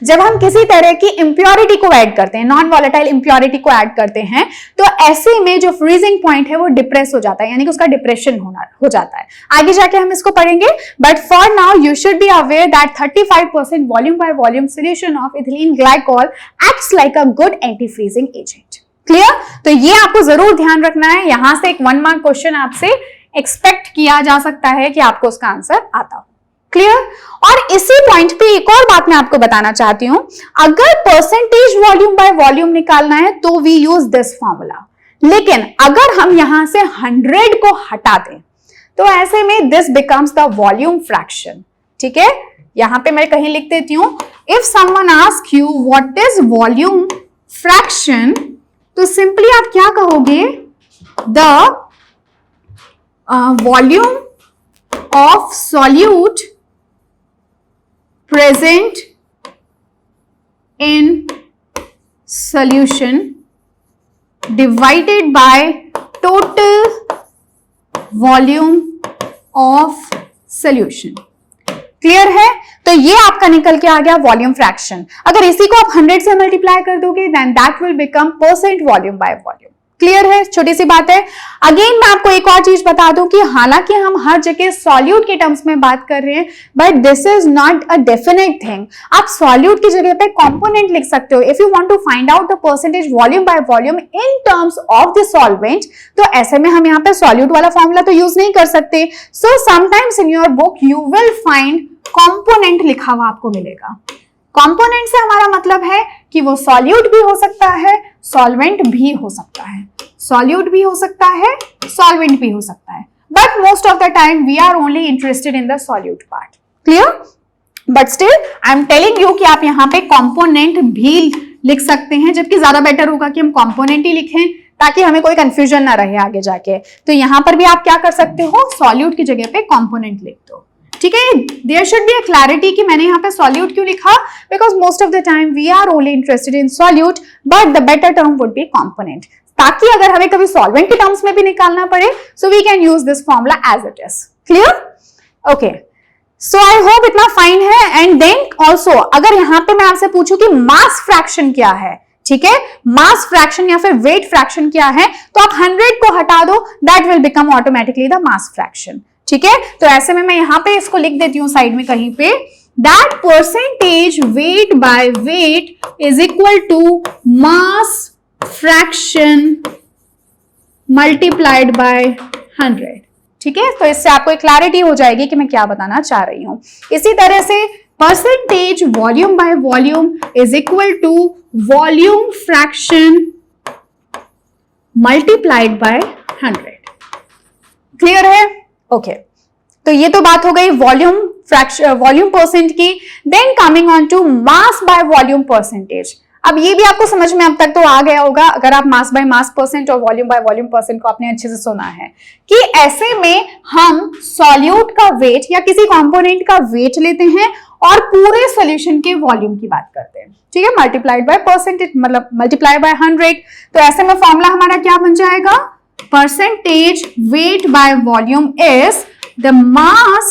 जब हम किसी तरह की इंप्योरिटी को ऐड करते हैं, नॉन वॉलेटाइल इंप्योरिटी को ऐड करते हैं, तो ऐसे में जो फ्रीजिंग पॉइंट है वो डिप्रेस हो जाता है, यानी कि उसका डिप्रेशन हो जाता है। आगे जाके हम इसको पढ़ेंगे, but for now you should be aware that 35% volume by volume solution of ethylene glycol acts like a good anti freezing agent. Clear? तो ये आपको जरूर ध्यान रखना है, यहां से एक 1 मार्क क्वेश्चन आपसे एक्सपेक्ट किया जा सकता है कि आपको उसका आंसर आता हो। क्लियर? और इसी पॉइंट पे एक और बात मैं आपको बताना चाहती हूं, अगर परसेंटेज वॉल्यूम बाय वॉल्यूम निकालना है तो वी यूज दिस फॉर्मूला, लेकिन अगर हम यहां से 100 को हटा दें तो ऐसे में this becomes the volume fraction. ठीक है, यहां पे मैं कहीं लिख देती हूं, if someone ask you what is volume fraction, तो सिंपली आप क्या कहोगे, the volume of solute present in solution divided by total volume of solution। Clear है? तो ये आपका निकल के आ गया वॉल्यूम फ्रैक्शन। अगर इसी को आप 100 से मल्टीप्लाई कर दोगे then that will become percent volume by volume. Clear है? छोटी सी बात है। अगेन मैं आपको एक और चीज बता दूं कि हालांकि हम हर जगह सॉल्यूट के टर्म्स में बात कर रहे हैं, but this is not a definite thing. आप सॉल्यूट की जगह पे कंपोनेंट लिख सकते हो। If you want to find out the percentage volume by volume in terms of the solvent, तो ऐसे में हम यहाँ पे सॉल्यूट वाला फॉर्मूला तो यूज नहीं कर सकते। So sometimes in your book you will find component लिखा हुआ आपको मिलेगा। कंपोनेंट से हमारा मतलब है कि वो सॉल्यूट भी हो सकता है, सॉल्वेंट भी हो सकता है, सॉल्यूट भी हो सकता है, सॉल्वेंट भी हो सकता है, but most of the time we are only interested in the solute part. Clear? But still I am telling you कि आप यहाँ पे कंपोनेंट भी लिख सकते हैं, जबकि ज्यादा बेटर होगा कि हम कंपोनेंट ही लिखें ताकि हमें कोई कंफ्यूजन ना रहे आगे जाके। तो यहां पर भी आप क्या कर सकते हो, सॉल्यूट की जगह पे कंपोनेंट लिख दो। ठीक है, there should be a clarity कि मैंने यहाँ पे सॉल्यूट क्यों लिखा, because most of the time we are only interested in solute, but the better term would be component, ताकि अगर हमें कभी सॉल्वेंट के टर्म्स में भी निकालना पड़े so we can use this formula as it is. Clear? Okay, so I hope इतना फाइन है। एंड देन ऑल्सो अगर यहाँ पे मैं आपसे पूछूं कि मास फ्रैक्शन क्या है, ठीक है, मास फ्रैक्शन या फिर वेट फ्रैक्शन क्या है, तो आप 100 को हटा दो, that will become automatically the mass fraction. ठीक है, तो ऐसे में मैं यहां पे इसको लिख देती हूं साइड में कहीं पे, that percentage weight by weight is equal to mass fraction multiplied by 100। ठीक है, तो इससे आपको एक क्लैरिटी हो जाएगी कि मैं क्या बताना चाह रही हूं। इसी तरह से percentage volume by volume is equal to volume fraction multiplied by 100। Clear है? ओके, तो ये तो बात हो गई वॉल्यूम फ्रैक्शन, वॉल्यूम परसेंट की। Then coming on to mass by volume percentage. अब ये भी आपको समझ में अब तक तो आ गया होगा, अगर आप मास बाय मास परसेंट और वॉल्यूम बाय वॉल्यूम परसेंट को आपने अच्छे से सुना है, कि ऐसे में हम सॉल्यूट का वेट या किसी कंपोनेंट का वेट लेते हैं और पूरे सॉल्यूशन के वॉल्यूम की बात करते हैं। ठीक है, मल्टीप्लाइड बाय परसेंटेज, मतलब मल्टीप्लाई बाय 100। तो ऐसे में फॉर्मूला हमारा क्या बन जाएगा, percentage weight by volume is the mass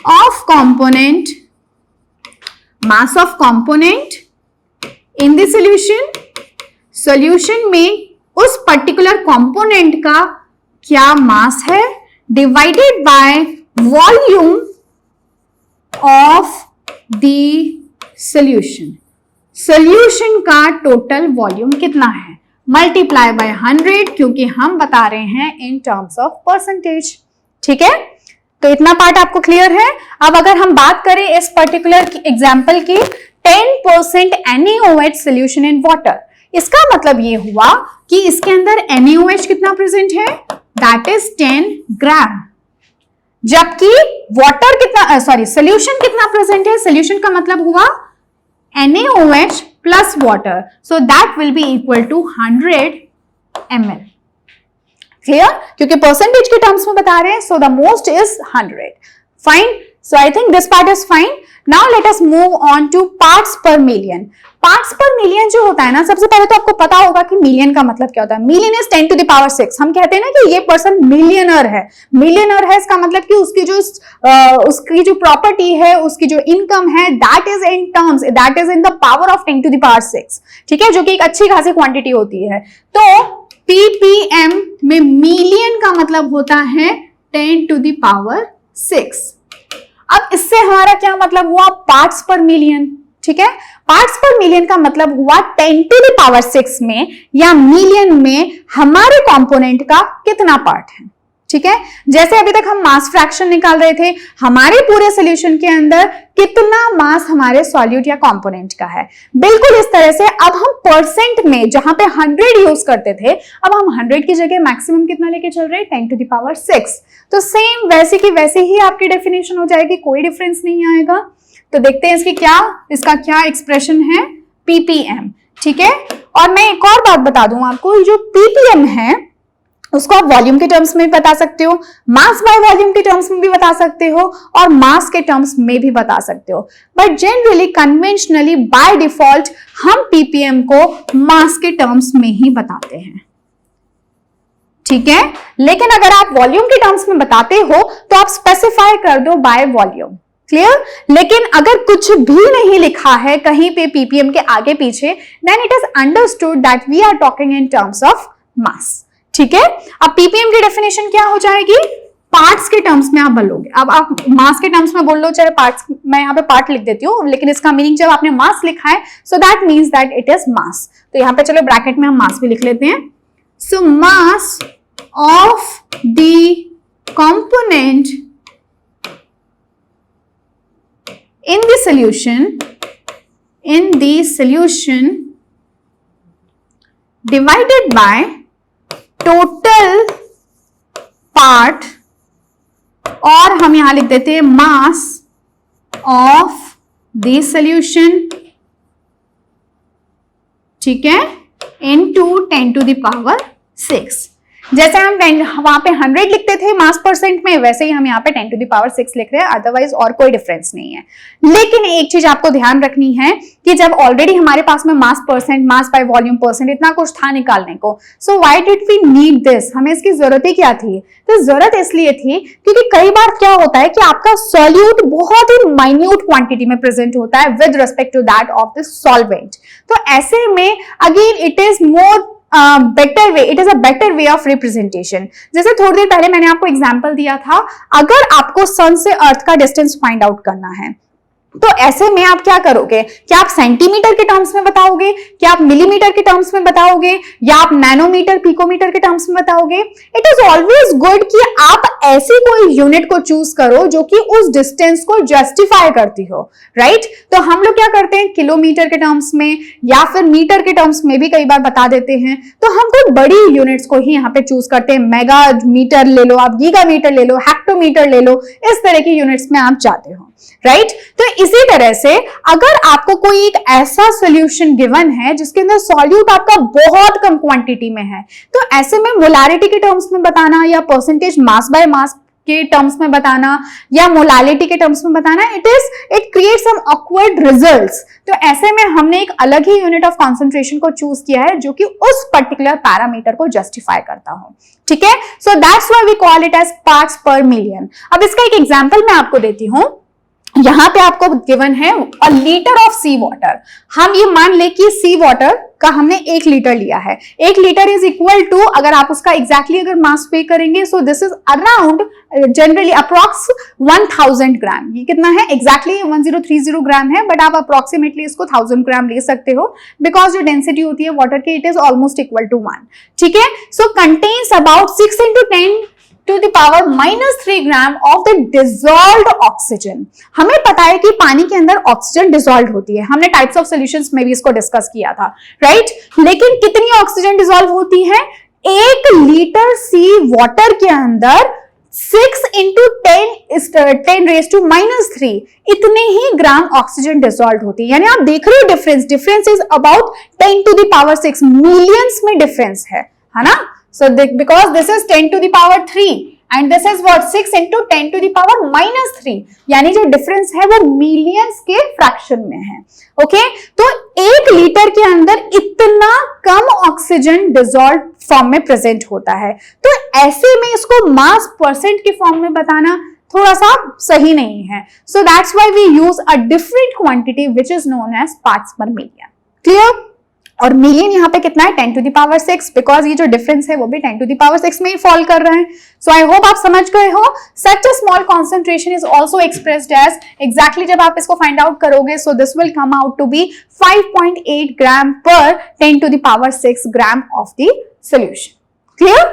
of component in the solution में उस पर्टिकुलर कंपोनेंट का क्या मास है, divided by volume of the solution का टोटल वॉल्यूम कितना है, मल्टीप्लाई बाय 100, क्योंकि हम बता रहे हैं इन टर्म्स ऑफ परसेंटेज। ठीक है, तो इतना पार्ट आपको क्लियर है। अब अगर हम बात करें इस पर्टिकुलर एग्जांपल की, 10% NaOH सोल्यूशन इन वाटर, इसका मतलब ये हुआ कि इसके अंदर NaOH कितना प्रेजेंट है, दैट इज 10 ग्राम, जबकि वाटर कितना, सॉरी सोल्यूशन कितना प्रेजेंट है, सोल्यूशन का मतलब हुआ NaOH plus water, so that will be equal to 100 ml। Clear? क्योंकि परसेंटेज के टर्म्स में बता रहे हैं, so the most is 100। Fine, so I think this part is fine। Now let us move on to parts per million. Parts per million जो होता है ना, सबसे पहले तो आपको पता होगा कि मिलियन का मतलब क्या होता है। Million is 10 to the power 6। हम कहते हैं ना कि ये पर्सन मिलियनर है। मिलियनर है इसका मतलब कि उसकी जो प्रॉपर्टी है, उसकी जो इनकम है, that is in terms, that is in the power of 10 to the power 6, ठीक है, जो कि एक अच्छी खासी क्वांटिटी होती है। तो पीपीएम में मिलियन का मतलब होता है 10 टू द पावर 6। अब इससे हमारा क्या मतलब हुआ, पार्ट्स पर मिलियन, ठीक है। पार्ट्स पर मिलियन का मतलब हुआ 10 टू द पावर 6 में या मिलियन में हमारे कंपोनेंट का कितना पार्ट है, ठीक है। जैसे अभी तक हम मास फ्रैक्शन निकाल रहे थे, हमारे पूरे सॉल्यूशन के अंदर कितना मास हमारे सॉल्यूट या कंपोनेंट का है, बिल्कुल इस तरह से अब हम परसेंट में जहां पे 100 यूज करते थे, अब हम 100 की जगह मैक्सिमम कितना लेके चल रहे हैं, 10 टू द पावर 6। तो सेम वैसे की वैसे ही आपकी डेफिनेशन हो जाएगी, कोई डिफरेंस नहीं आएगा। तो देखते हैं इसका क्या एक्सप्रेशन है, पीपीएम, ठीक है। और मैं एक और बात बता दूं आपको, जो पीपीएम है उसको आप वॉल्यूम के टर्म्स में भी बता सकते हो, मास बाय वॉल्यूम के टर्म्स में भी बता सकते हो और मास के टर्म्स में भी बता सकते हो। But generally conventionally by default हम पीपीएम को मास के टर्म्स में ही बताते हैं, ठीक है। लेकिन अगर आप वॉल्यूम के टर्म्स में बताते हो तो आप स्पेसिफाई कर दो बाय वॉल्यूम, क्लियर। लेकिन अगर कुछ भी नहीं लिखा है कहीं पे पीपीएम के आगे पीछे, then it is understood that we are talking in terms of mass, ठीक है। अब पीपीएम की डेफिनेशन क्या हो जाएगी, पार्ट्स के टर्म्स में आप बोलोगे। अब आप मास के टर्म्स में बोल लो, चाहे पार्ट्स, मैं यहाँ पे पार्ट लिख देती हूँ, लेकिन इसका मीनिंग जब आपने मास लिखा है, so that means that it is mass. तो यहाँ पे चलो ब्रैकेट में हम मास भी लिख लेते हैं। So mass of the component in the solution divided by total part, और हम यहां लिख देते हैं mass of the solution, ठीक है, into 10 to the power 6। जैसे हम वहां पे 100 लिखते थे मास परसेंट में, वैसे ही हम यहाँ पे 10 टू द पावर 6 लिख रहे हैं, अदरवाइज और कोई डिफरेंस नहीं है। लेकिन एक चीज आपको ध्यान रखनी है कि जब ऑलरेडी हमारे पास में mass percent, mass by volume percent इतना कुछ था निकालने को, so why did we need this, हमें इसकी जरूरत ही क्या थी। तो जरूरत इसलिए थी क्योंकि कई बार क्या होता है कि आपका सॉल्यूट बहुत ही माइन्यूट क्वांटिटी में प्रेजेंट होता है with respect to that of the solvent. तो ऐसे में again it is more better way, it is a better way of representation. जैसे थोड़ी देर पहले मैंने आपको एग्जांपल दिया था, अगर आपको सन से अर्थ का डिस्टेंस फाइंड आउट करना है, तो ऐसे में आप क्या करोगे, क्या आप सेंटीमीटर के टर्म्स में बताओगे, क्या आप मिलीमीटर के टर्म्स में बताओगे, या आप नैनोमीटर, पिकोमीटर के टर्म्स में बताओगे। इट इज ऑलवेज गुड कि आप ऐसी कोई यूनिट को चूज करो जो कि उस डिस्टेंस को जस्टिफाई करती हो, राइट। तो हम लोग क्या करते हैं, किलोमीटर के टर्म्स में या फिर मीटर के टर्म्स में भी कई बार बता देते हैं। तो हम कोई बड़ी यूनिट्स को ही यहाँ पे चूज करते हैं, मेगा मीटर ले लो, आप गीगा मीटर ले लो, हेक्टोमीटर ले लो, इस तरह की यूनिट्स में आप जाते हो, राइट। तो इसी तरह से अगर आपको कोई एक ऐसा सॉल्यूशन गिवन है जिसके अंदर सॉल्यूट आपका बहुत कम क्वांटिटी में है, तो ऐसे में मोलारिटी के टर्म्स में बताना या परसेंटेज मास बाय मास के टर्म्स में बताना या मोलालिटी के टर्म्स में बताना, it creates some awkward results. तो ऐसे में हमने एक अलग ही यूनिट ऑफ कंसंट्रेशन को चूज किया है जो कि उस पर्टिकुलर पैरामीटर को जस्टिफाई करता हो, ठीक है। So that's why we call it as parts per million. अब इसका एक एग्जांपल मैं आपको देती हूं। यहां पे आपको गिवन है a litre of sea water. हम ये मान ले कि सी वाटर का हमने 1 लीटर लिया है। 1 लीटर इज इक्वल टू, अगर आप उसका एग्जैक्टली अगर मास पे करेंगे, सो this is around generally approx 1000 ग्राम। ये कितना है, एग्जैक्टली 1030 ग्राम है, बट आप अप्रोक्सीमेटली इसको 1000 ग्राम ले सकते हो, बिकॉज जो डेंसिटी होती है वाटर की, it is almost equal to 1, ठीक है। So contains about 6 × 10 to the power -3 gram of the dissolved oxygen. हमें पता है कि पानी के अंदर ऑक्सीजन डिसॉल्व होती है, हमने टाइप्स ऑफ सॉल्यूशंस में भी इसको डिस्कस किया था, राइट। लेकिन कितनी ऑक्सीजन डिसॉल्व होती है, 1 लीटर सी वाटर के अंदर 6 × 10⁻³ इतने ही ग्राम ऑक्सीजन डिसॉल्व होती है। यानी आप देख रहे हो डिफरेंस इज अबाउट 10⁻⁶ मिलियंस में डिफरेंस है ना। So because this is 10⁻³ and this is what 6 into 10 to the power -3, यानी जो डिफरेंस है वो मिलियंस के फ्रैक्शन में है। ओके, तो 1 लीटर के अंदर इतना कम ऑक्सीजन डिसॉल्व फॉर्म में प्रेजेंट होता है, तो ऐसे में इसको मास परसेंट के फॉर्म में बताना थोड़ा सा सही नहीं है। So that's why we use a different quantity which is known as parts per million. Clear? और मिलियन यहाँ पे कितना है 10 to the power 6, बिकॉज ये जो डिफरेंस है वो भी 10 to the power 6 में ही फॉल कर रहा है। सो आई होप आप समझ गए हो। Such a small concentration is also expressed as, exactly जब आप इसको फाइंड आउट करोगे, so this will come out to be 5.8 gram पर 10 to the power 6 gram of the solution. Clear?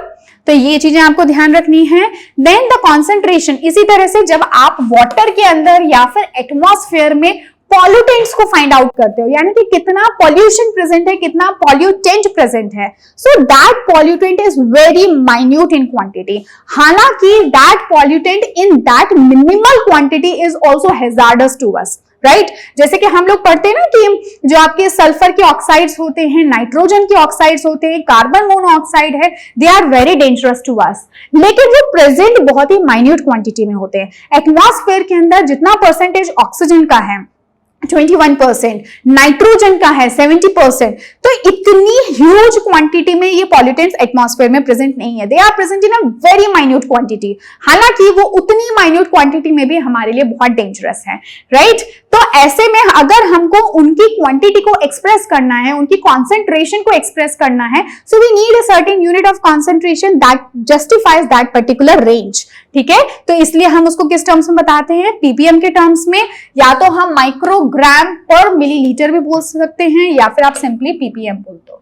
तो ये चीजें आपको ध्यान रखनी है। देन द कॉन्सेंट्रेशन, इसी तरह से जब आप वाटर के अंदर या फिर एटमॉस्फेयर में पॉल्यूटेंट्स को फाइंड आउट करते हो, यानी कि कितना पॉल्यूशन प्रेजेंट है, कितना पॉल्यूटेंट प्रेजेंट है, so that pollutant is very minute in quantity. हालांकि that pollutant in that minimal quantity is also hazardous to us, right? जैसे कि हम लोग पढ़ते हैं ना कि जो आपके सल्फर के ऑक्साइड्स होते हैं, नाइट्रोजन के ऑक्साइड्स होते हैं, कार्बन मोनोऑक्साइड है, they are very dangerous to us, लेकिन वो प्रेजेंट बहुत ही माइन्यूट क्वांटिटी में होते हैं। एटमॉस्फेयर के अंदर जितना परसेंटेज ऑक्सीजन का है 21%, नाइट्रोजन का है 70%, तो इतनी ह्यूज क्वांटिटी में ये पॉल्यूटेंट्स एटमॉस्फेयर में प्रेजेंट नहीं है। They are present in a very minute quantity, हालांकि वो उतनी माइन्यूट क्वांटिटी में भी हमारे लिए बहुत डेंजरस है, राइट? तो ऐसे में अगर हमको उनकी क्वांटिटी को एक्सप्रेस करना है, उनकी कॉन्सेंट्रेशन को एक्सप्रेस करना है, so we need a certain unit of concentration that justifies that particular range. ठीक है, तो इसलिए हम उसको किस टर्म्स में बताते हैं? पीपीएम के टर्म्स में, या तो हम माइक्रोग्राम पर मिलीलीटर भी बोल सकते हैं, या फिर आप सिंपली पीपीएम बोल दो।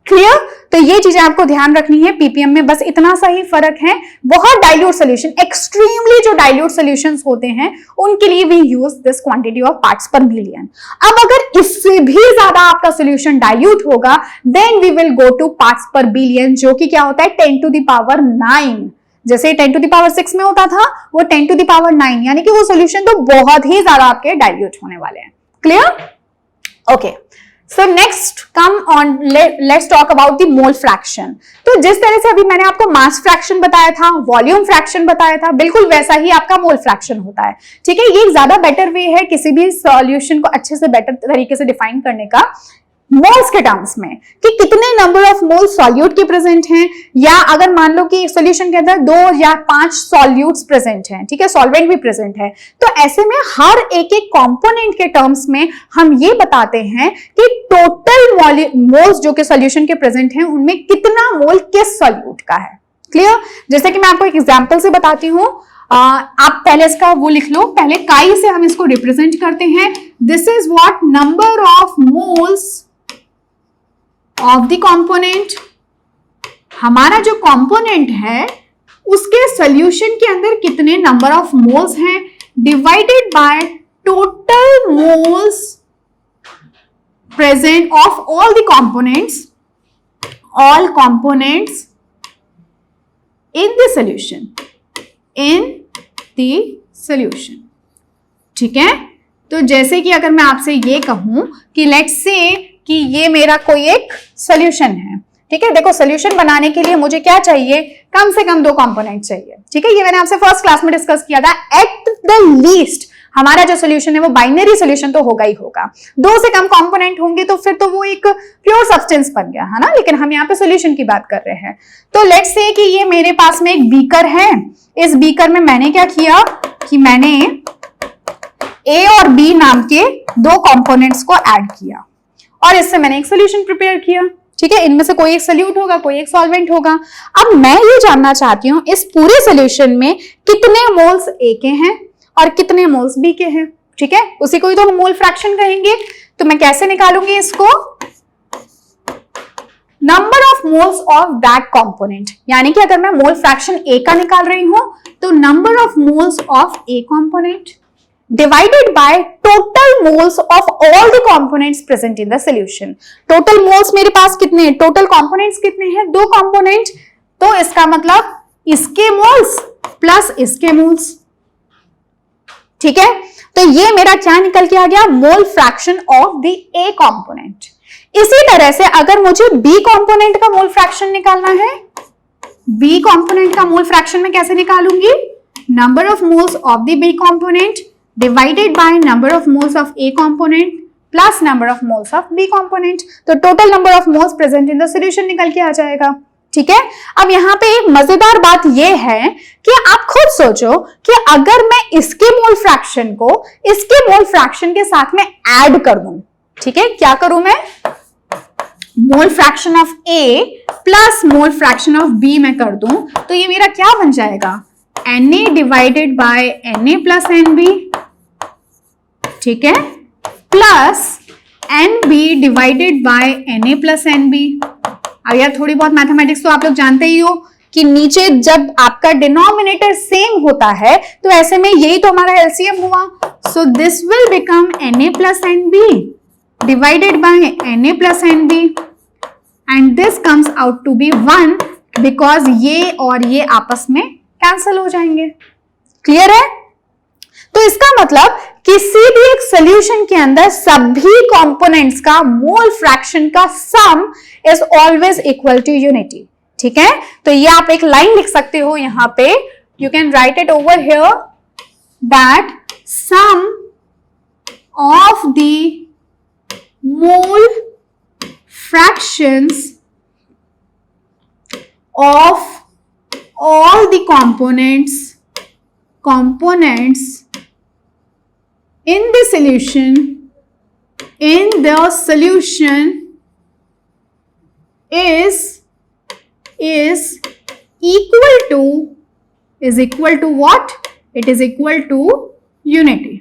क्लियर? तो ये चीजें आपको ध्यान रखनी है। पीपीएम में बस इतना सा ही फर्क है। बहुत डाइल्यूट सोल्यूशन, एक्सट्रीमली जो डाइल्यूट सोल्यूशंस होते हैं, उनके लिए we use this quantity of parts per million. अब अगर इससे भी ज्यादा आपका सोल्यूशन डाइल्यूट होगा, then we will go to parts per billion, जो कि क्या होता है 10 to the power 9। जैसे 10 to the power 6 में होता था, वो 10 to the power 9, यानी कि वो सोल्यूशन तो बहुत ही ज्यादा आपके डाइल्यूट होने वाले हैं। Clear? Okay, so next come on, let's talk about the mole fraction. तो जिस तरह से अभी मैंने आपको मास फ्रैक्शन बताया था, वॉल्यूम फ्रैक्शन बताया था, बिल्कुल वैसा ही आपका मोल फ्रैक्शन होता है। ठीक है, ये एक ज्यादा बेटर वे है किसी भी सॉल्यूशन को अच्छे से बेटर तरीके से डिफाइन करने का, मोल्स के टर्म्स में, कि कितने नंबर ऑफ मोल सॉल्यूट के प्रेजेंट हैं, या अगर मान लो कि सॉल्यूशन के अंदर 2 या 5 सॉल्यूट्स प्रेजेंट हैं, ठीक है, सॉल्वेंट भी प्रेजेंट है, तो ऐसे में हर एक एक कंपोनेंट के टर्म्स में हम ये बताते हैं कि टोटल मोल्स जो कि सॉल्यूशन के प्रेजेंट हैं, उनमें कितना मोल किस सॉल्यूट का है। क्लियर? जैसे कि मैं आपको एक एग्जांपल से बताती हूं, आप पहले इसका वो लिख लो, पहले काई से हम इसको रिप्रेजेंट करते हैं। This is what number of moles of the component. हमारा जो कंपोनेंट है उसके सॉल्यूशन के अंदर कितने नंबर ऑफ मोल्स हैं, divided by total moles present of all the components, all components in the solution, in the solution. ठीक है, तो जैसे कि अगर मैं आपसे ये कहूं कि लेट्स से कि ये मेरा कोई एक सॉल्यूशन है, ठीक है, देखो सॉल्यूशन बनाने के लिए मुझे क्या चाहिए, कम से कम 2 कंपोनेंट चाहिए। ठीक है, ये मैंने आपसे फर्स्ट क्लास में डिस्कस किया था। एट द लीस्ट हमारा जो सॉल्यूशन है वो बाइनरी सॉल्यूशन तो होगा ही होगा, 2 से कम कंपोनेंट होंगे तो फिर तो वो एक प्योर सब्सटेंस बन गया, है ना, लेकिन हम यहाँ पे सॉल्यूशन की बात कर रहे हैं। तो लेट्स से कि ये मेरे पास में एक बीकर है, इस बीकर में मैंने क्या किया कि मैंने ए और बी नाम के 2 कंपोनेंट्स को ऐड किया, और इससे मैंने एक सॉल्यूशन प्रिपेयर किया। ठीक है, इनमें से कोई एक सॉल्यूट होगा, कोई एक सॉल्वेंट होगा। अब मैं ये जानना चाहती हूं इस पूरे सॉल्यूशन में कितने मोल्स ए के हैं और कितने मोल्स बी के हैं। ठीक है, उसी को ही तो हम मोल फ्रैक्शन कहेंगे। तो मैं कैसे निकालूंगी इसको? Number of moles of that component, यानी कि अगर मैं मोल फ्रैक्शन ए का निकाल रही हूं तो number of moles of A component divided by total moles of all the components present in the solution. Total moles मेरे पास कितने हैं, total components कितने हैं, 2 component, तो इसका मतलब इसके moles प्लस इसके moles। ठीक है, तो ये मेरा क्या निकल के आ गया, मोल fraction of the A component. इसी तरह से अगर मुझे बी कंपोनेंट का मोल फ्रैक्शन निकालना है, बी कंपोनेंट का मोल फ्रैक्शन में कैसे निकालूंगी? Number of moles of the B component divided by number of moles of A component plus number of moles of B component. तो total number of moles present in the solution निकल के आ जाएगा। ठीक है, अब यहां पे एक मजेदार बात यह है कि आप खुद सोचो कि अगर मैं इसके मोल फ्रैक्शन को इसके मोल फ्रैक्शन के साथ में ऐड कर दूं, ठीक है, क्या करूं मैं? Mole fraction of A plus mole fraction of B मैं कर दूं तो ये मेरा क्या बन जाएगा? Na divided by Na plus Nb, ठीक है, plus Nb divided by Na plus Nb। अब यार थोड़ी बहुत मैथमेटिक्स तो आप लोग जानते ही हो कि नीचे जब आपका डिनोमिनेटर सेम होता है तो ऐसे में यही तो हमारा एलसीएम हुआ। सो this will become Na plus Nb divided by Na plus Nb and this comes out to be 1 because ये और ये आपस में कैंसल हो जाएंगे। क्लियर है? तो इसका मतलब किसी भी एक सॉल्यूशन के अंदर सभी कंपोनेंट्स का मोल फ्रैक्शन का sum is always equal to unity. ठीक है, तो ये आप एक लाइन लिख सकते हो यहां पे, you can write it over here that sum of the mole fractions of all the components in the solution is equal to what? It is equal to unity।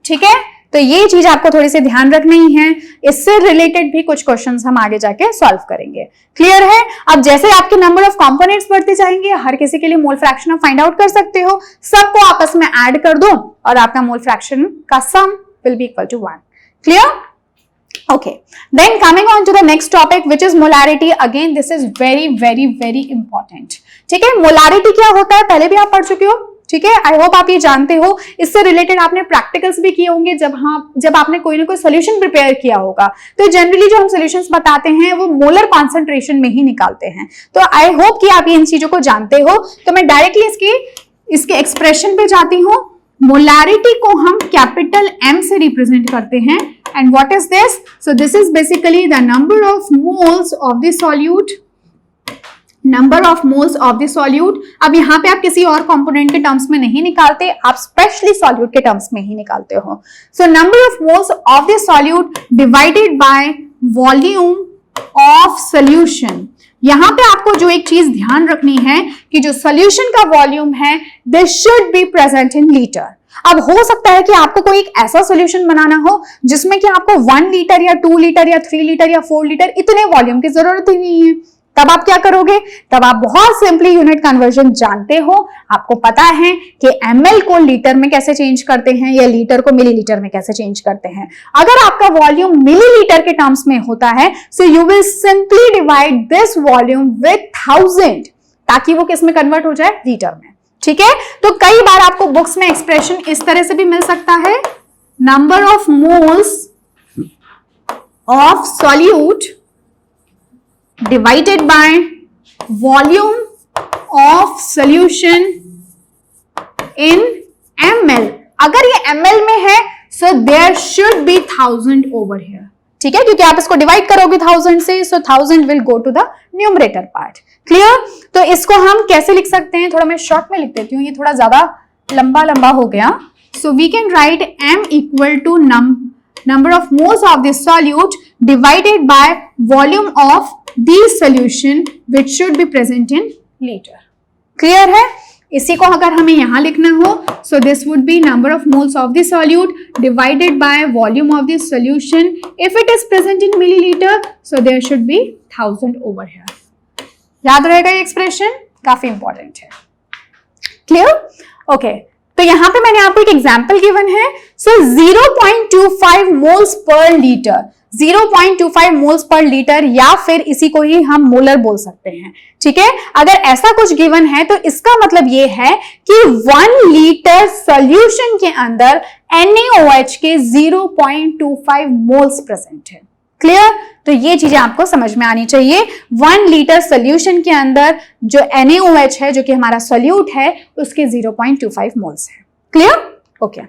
ठीक है, तो ये चीज आपको थोड़ी सी ध्यान रखनी है। इससे रिलेटेड भी कुछ क्वेश्चंस हम आगे जाके सॉल्व करेंगे। क्लियर है? अब जैसे आपके नंबर ऑफ कंपोनेंट्स बढ़ते जाएंगे, हर किसी के लिए मोल फ्रैक्शन आप फाइंड आउट कर सकते हो, सबको आपस में ऐड कर दो और आपका मोल फ्रैक्शन का sum will be equal to 1। Clear? Okay, then coming on to the next topic which is molarity. Again this is very important। ठीक है, मोलारिटी क्या होता है पहले भी आप पढ़ चुके हो। ठीक है, आई होप आप ये जानते हो। इससे रिलेटेड आपने प्रैक्टिकल्स भी किए होंगे जब आपने कोई ना कोई सोल्यूशन प्रिपेयर किया होगा। तो जनरली जो हम सोल्यूशंस बताते हैं वो मोलर कॉन्सेंट्रेशन में ही निकालते हैं। तो आई होप कि आप इन चीजों को जानते हो। तो मैं डायरेक्टली इसके एक्सप्रेशन पे जाती हूँ। मोलारिटी को हम कैपिटल M से रिप्रेजेंट करते हैं। And what is this? So this is basically the number of moles of the solute. Number of moles of the solute. अब यहाँ पे आप किसी और कंपोनेंट के टर्म्स में नहीं निकालते, आप स्पेशली सॉल्यूट के टर्म्स में ही निकालते हो। सो number of moles of the solute divided by volume of solution. यहां पे आपको जो एक चीज ध्यान रखनी है कि जो सॉल्यूशन का वॉल्यूम है this should be present in litre. अब हो सकता है कि आपको कोई एक ऐसा सॉल्यूशन बनाना हो जिसमें कि आपको 1 लीटर या 2 लीटर या 3 लीटर या 4 लीटर इतने वॉल्यूम की जरूरत ही नहीं है। तब आप क्या करोगे? तब आप बहुत सिंपली यूनिट कन्वर्जन जानते हो। आपको पता है कि ml को लीटर में कैसे चेंज करते हैं या लीटर को मिलीलीटर में कैसे चेंज करते हैं। अगर आपका वॉल्यूम मिलीलीटर के टर्म्स में होता है so you will simply divide this volume with 1000 ताकि वो किस में कन्वर्ट हो जाए? लीटर में। ठीक है, तो कई बार आपको बुक्स में एक्सप्रेशन इस तरह से भी मिल सकता है, number of moles of solute divided by volume of solution in ml। अगर ये ml में है so there should be 1000 over here। ठीक है, क्योंकि आप इसको डिवाइड करोगे 1000 से, so 1000 will go to the numerator part। Clear? तो इसको हम कैसे लिख सकते हैं? थोड़ा मैं शॉर्ट में लिख देती हूँ, ये थोड़ा ज्यादा लंबा हो गया। so we can write m equal to number of moles of this solute divided by volume of the solution which should be present in liter। Clear है? इसी को अगर हमें यहां लिखना हो so this would be number of moles of the solute divided by volume of the solution। if it is present in milliliter so there should be 1000 over here। याद रहेगा ये एक्सप्रेशन, काफी इंपॉर्टेंट है। क्लियर? ओके, तो यहां पे मैंने आपको एक एग्जांपल गिवन है। सो 0.25 moles per litre, 0.25 moles per litre या फिर इसी को ही हम मोलर बोल सकते हैं। ठीक है, अगर ऐसा कुछ गिवन है तो इसका मतलब ये है कि 1 लीटर सॉल्यूशन के अंदर NaOH के 0.25 मोल्स प्रेजेंट है। क्लियर? तो ये चीजें आपको समझ में आनी चाहिए। 1 लीटर सोल्यूशन के अंदर जो NaOH है, जो कि हमारा सोल्यूट है, उसके 0.25 मोल्स है। Clear? Okay.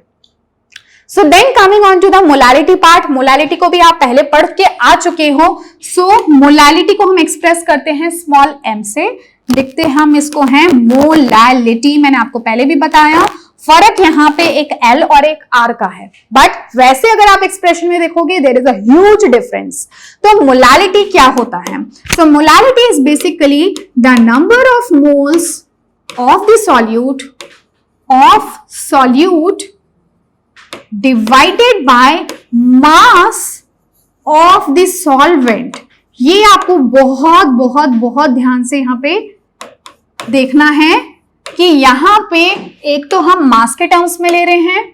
So then coming on to the molality part. Molality को भी आप पहले पढ़ के आ चुके हो। सो मोलालिटी को हम एक्सप्रेस करते हैं स्मॉल m से, लिखते हम इसको है मोलालिटी। मैंने आपको पहले भी बताया, फर्क यहाँ पे एक L और एक R का है, बट वैसे अगर आप एक्सप्रेशन में देखोगे there is a huge difference. तो मोलालिटी क्या होता है? So molality is basically the number of moles of the solute divided by mass of the solvent. ये आपको बहुत बहुत बहुत ध्यान से यहां पे देखना है कि यहां पे एक तो हम मास के टर्म्स में ले रहे हैं,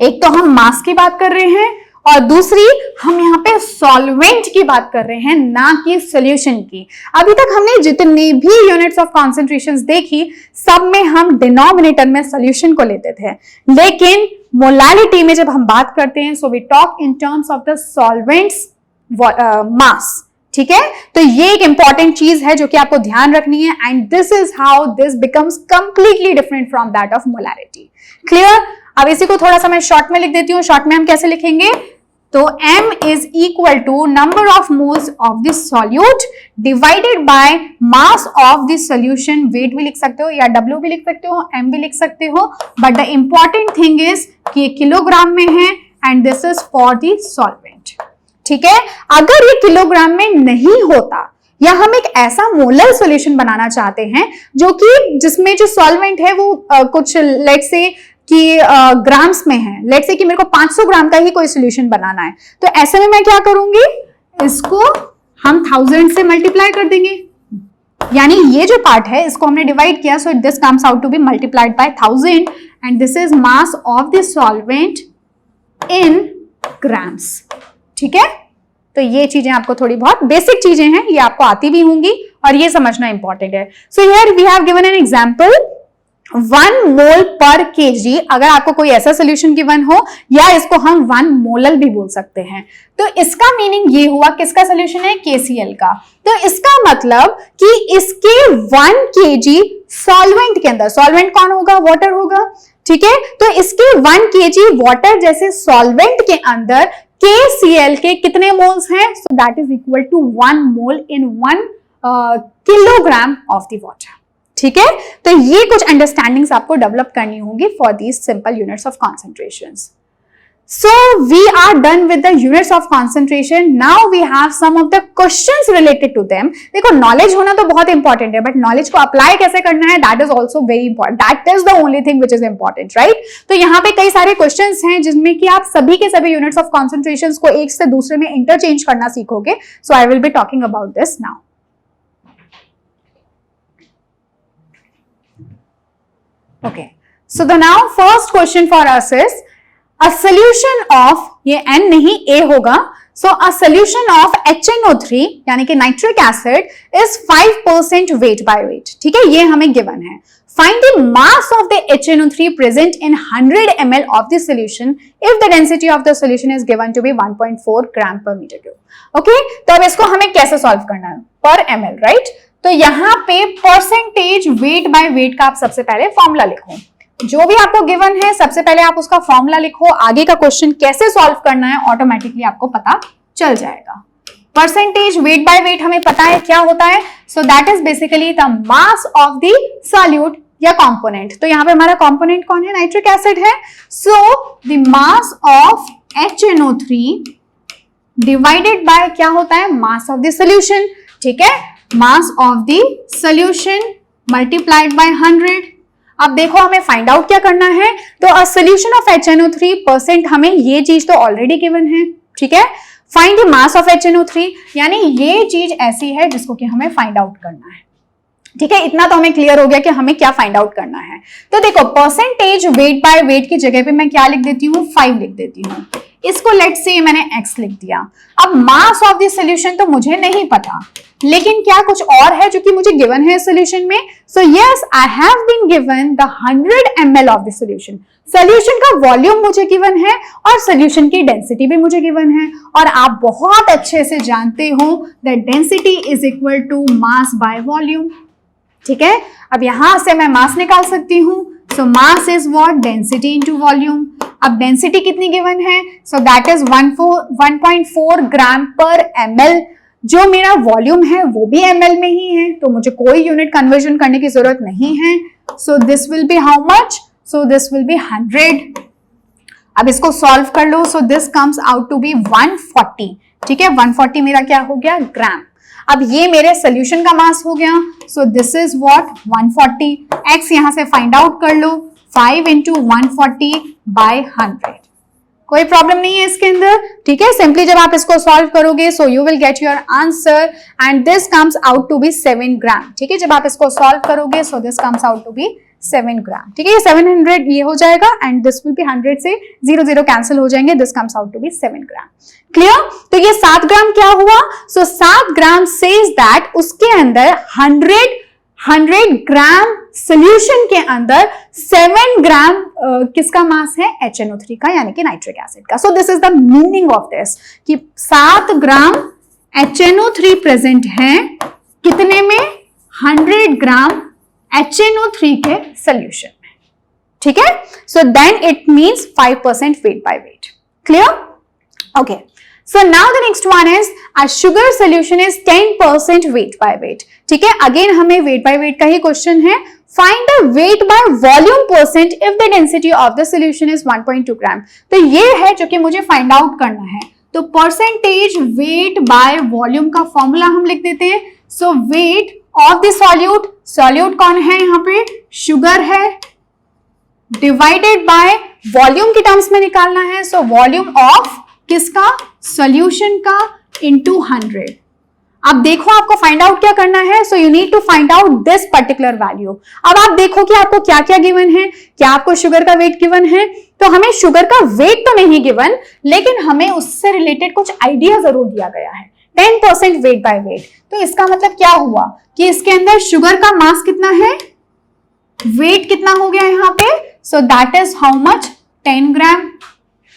एक तो हम मास की बात कर रहे हैं, और दूसरी हम यहां पे सॉल्वेंट की बात कर रहे हैं, ना कि सॉल्यूशन की। अभी तक हमने जितनी भी यूनिट्स ऑफ कॉन्सेंट्रेशंस देखी, सब में हम डिनोमिनेटर में सॉल्यूशन को लेते थे, लेकिन मोलालिटी में जब हम बात करते हैं, so we talk in terms of the solvent's mass. ठीक है? तो ये एक इंपॉर्टेंट चीज है जो कि आपको ध्यान रखनी है, and this is how this becomes completely different from that of molarity. Clear? अब इसी को थोड़ा सा मैं शॉर्ट में लिख देती हूं। शॉर्ट में हम कैसे लिखेंगे? तो m is equal to number of moles of this solute divided by mass of this solution. Weight भी लिख सकते हो या W भी लिख सकते हो, m भी लिख सकते हो, but the important thing is कि ये किलोग्राम में है and this is for the solvent. ठीक है? अगर ये किलोग्राम में नहीं होता, या हम एक ऐसा मोलर सॉल्यूशन बनाना चाहते हैं जो कि जिसमें जो सॉल्वेंट है वो कुछ लेट्स से कि ग्राम्स में है, लेट्स से कि मेरे को 500 ग्राम का ही कोई सॉल्यूशन बनाना है, तो ऐसे में मैं क्या करूंगी, इसको हम 1000 से मल्टीप्लाई कर देंगे। यानी ये जो पार्ट है इसको हमने डिवाइड किया, so this comes out to be multiplied by 1000 and this is mass of this solvent in grams. ठीक है? तो ये चीजें आपको थोड़ी बहुत बेसिक चीजें हैं, ये आपको आती भी होंगी और ये समझना इंपॉर्टेंट है। So here we have given an example 1 mole per KG. अगर आपको कोई ऐसा सोल्यूशन गिवन हो, या इसको हम 1 मोलल भी बोल सकते हैं, तो इसका मीनिंग ये हुआ किसका सोल्यूशन है? KCl का। तो इसका मतलब कि इसके 1 केजी सॉल्वेंट के अंदर, सॉल्वेंट कौन होगा? वाटर होगा। ठीक है? तो इसके 1 केजी वाटर जैसे सॉल्वेंट के अंदर KCl के कितने मोल्स हैं? So that is equal to 1 mole in 1 kilogram of the water. ठीक है? तो ये कुछ अंडरस्टैंडिंग्स आपको डेवलप करनी होगी for these simple units of concentrations. So we are done with the units of concentration. Now we have some of the questions related to them. देखो knowledge होना तो बहुत important है, but knowledge को apply कैसे करना है, that is also very important. That is the only thing which is important, right? तो यहाँ पे कई सारे questions हैं जिसमें कि आप सभी के सभी units of concentrations को एक से दूसरे में interchange करना सीखोगे. So I will be talking about this now. Okay. So the now first question for us is a solution of, ये N नहीं A होगा, so a solution of HNO3 यानी कि nitric acid is 5% weight by weight. ठीक है? ये हमें given है. Find the mass of the HNO3 present in 100 ml of the solution if the density of the solution is given to be 1.4 gram per meter cube. Okay? तो अब इसको हमें कैसे सॉल्व करना है? पर ml, right? तो यहाँ पे परसेंटेज वेट बाय वेट का आप सबसे पहले फॉर्मूला लिखो। जो भी आपको गिवन है सबसे पहले आप उसका फॉर्मूला लिखो, आगे का क्वेश्चन कैसे सॉल्व करना है ऑटोमेटिकली आपको पता चल जाएगा। परसेंटेज वेट बाय वेट हमें पता है क्या होता है, so that is basically the mass of the solute या कंपोनेंट। तो यहाँ पे हमारा कंपोनेंट कौन है? नाइट्रिक एसिड है। So the mass of HNO3 divided by क्या होता है? मास ऑफ द सॉल्यूशन। ठीक है? मास of the solution multiplied by 100। अब देखो हमें फाइंड आउट क्या करना है, तो अ सॉल्यूशन ऑफ HNO3%, हमें ये चीज तो ऑलरेडी गिवन है। ठीक है? Find the mass of HNO3, यानी ये चीज ऐसी है जिसको कि हमें फाइंड आउट करना है। ठीक है? इतना तो हमें क्लियर हो गया कि हमें क्या फाइंड आउट करना है। तो देखो परसेंटेज वेट बाय वेट की जगह पे मैं क्या लिख देती हूँ? 5 लिख देती हूँ। इसको लेट से मैंने x लिख दिया। अब मास ऑफ द सॉल्यूशन तो मुझे नहीं पता, लेकिन क्या कुछ और है जो कि मुझे गिवन है सॉल्यूशन में? So yes, I have been given the 100 ml of the solution. Solution का वॉल्यूम मुझे गिवन है और सॉल्यूशन की डेंसिटी भी मुझे गिवन है, और आप बहुत अच्छे से जानते हो that density is equal to mass by volume. ठीक है, अब यहां से मैं मास निकाल सकती हूं। So mass is what? Density into volume. अब डेंसिटी कितनी गिवन है? सो दैट इज 1.4 ग्राम पर ml। जो मेरा वॉल्यूम है वो भी ml में ही है, तो मुझे कोई यूनिट कन्वर्जन करने की जरूरत नहीं है। So this will be how much? So this will be 100। अब इसको सॉल्व कर लो। So this comes out to be 140। ठीक है, 140 मेरा क्या हो गया? ग्राम। अब ये मेरे सोल्यूशन का मास हो गया। सो दिस इज व्हाट? 140। x यहां से फाइंड आउट कर लो, 5 इंटू 140 बाय 100। कोई प्रॉब्लम नहीं है इसके अंदर। ठीक है, सिंपली जब आप इसको सॉल्व करोगे so you will get your answer and this comes out to be 7 gram. ठीक है, जब आप इसको सॉल्व करोगे so this comes out to be 7 gram. ठीक है, ये 700 ये हो जाएगा एंड दिस विल बी 100 से 0 कैंसिल हो जाएंगे, this comes out to be 7 gram. Clear? तो ये 7 ग्राम क्या हुआ? सो 7 ग्राम सेज दैट उसके अंदर 100 ग्राम सॉल्यूशन के अंदर 7 ग्राम किसका मास है? HNO3 का, यानी कि नाइट्रिक एसिड का। So this is the meaning of this कि 7 ग्राम HNO3 प्रेजेंट है कितने में? 100 ग्राम HNO3 के सॉल्यूशन में। ठीक है, so then it means 5% weight by weight. Clear? Okay. So now the next one is a sugar solution is 10% weight by weight. ठीक है, अगेन हमें weight by weight का ही क्वेश्चन है। Find the weight by volume percent if the density of the solution is 1.2 gram. तो ये है जो कि मुझे फाइंड आउट करना है। तो परसेंटेज वेट बाय वॉल्यूम का फॉर्मूला हम लिख देते हैं। So weight of the solute, solute कौन है यहाँ पे? शुगर है, डिवाइडेड बाय वॉल्यूम के टर्म्स में निकालना है। सो वॉल्यूम ऑफ किसका? सॉल्यूशन का इनटू 100। अब देखो आपको फाइंड आउट क्या करना है। So you need to find out this particular value. अब आप देखो कि आपको क्या क्या गिवन है। क्या आपको शुगर का वेट गिवन है? तो हमें शुगर का वेट तो नहीं गिवन, लेकिन हमें उससे रिलेटेड कुछ आइडिया जरूर दिया गया है। 10% वेट बाय वेट। तो इसका मतलब क्या हुआ कि इसके अंदर शुगर का मास कितना है, वेट कितना हो गया यहाँ पे? सो that is how much? 10 gram.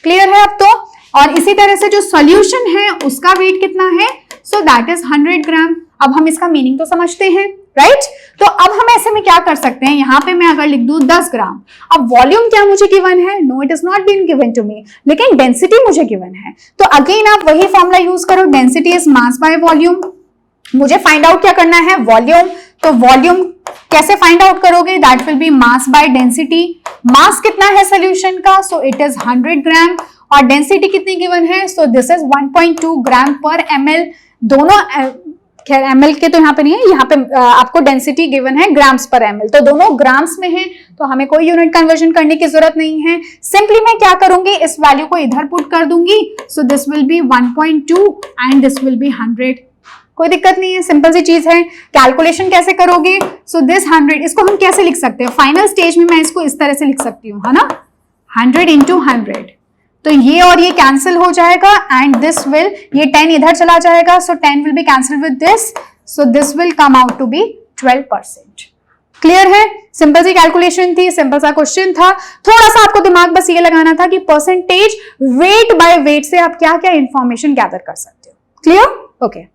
Clear है अब तो? और इसी तरह से जो सॉल्यूशन है उसका वेट कितना है? सो दैट इज 100 ग्राम। अब हम इसका मीनिंग तो समझते हैं, राइट? तो अब हम ऐसे में क्या कर सकते हैं, यहाँ पे मैं अगर लिख दूं 10 ग्राम। अब वॉल्यूम क्या मुझे गिवन है? No, it is not been given to me, लेकिन डेंसिटी मुझे गिवन है। तो अगेन आप वही फॉर्मूला यूज करो, density is mass by volume. मुझे फाइंड आउट क्या करना है? वॉल्यूम। तो वॉल्यूम कैसे फाइंड आउट करोगे? That will be mass by density. Mass कितना है सोल्यूशन का? So it is 100 gram. और डेंसिटी कितनी गिवन है? सो दिस इज 1.2 ग्राम पर ml। दोनों खैर ml के तो यहाँ पे नहीं है, यहाँ पे आपको डेंसिटी गिवन है ग्राम्स पर ml, तो दोनों ग्राम्स में है, तो हमें कोई यूनिट कन्वर्जन करने की जरूरत नहीं है। सिंपली मैं क्या करूंगी, इस वैल्यू को इधर पुट कर दूंगी। सो this will B 1.2 and this will be 100। कोई दिक्कत नहीं है, सिंपल सी चीज है। कैलकुलेशन कैसे करोगे? सो दिस 100, इसको हम कैसे लिख सकते हैं? फाइनल स्टेज में मैं इसको इस तरह से लिख सकती हूँ, है ना? 100 इंटू 100, तो ये और ये कैंसिल हो जाएगा एंड दिस विल, ये 10 इधर चला जाएगा, सो 10 will be cancel with this, so this will come out to be 12%। Clear है? सिंपल सी कैलकुलेशन थी, सिंपल सा क्वेश्चन था। थोड़ा सा आपको दिमाग बस ये लगाना था कि परसेंटेज वेट बाय वेट से आप क्या क्या इंफॉर्मेशन गैदर कर सकते हो। Clear? Okay.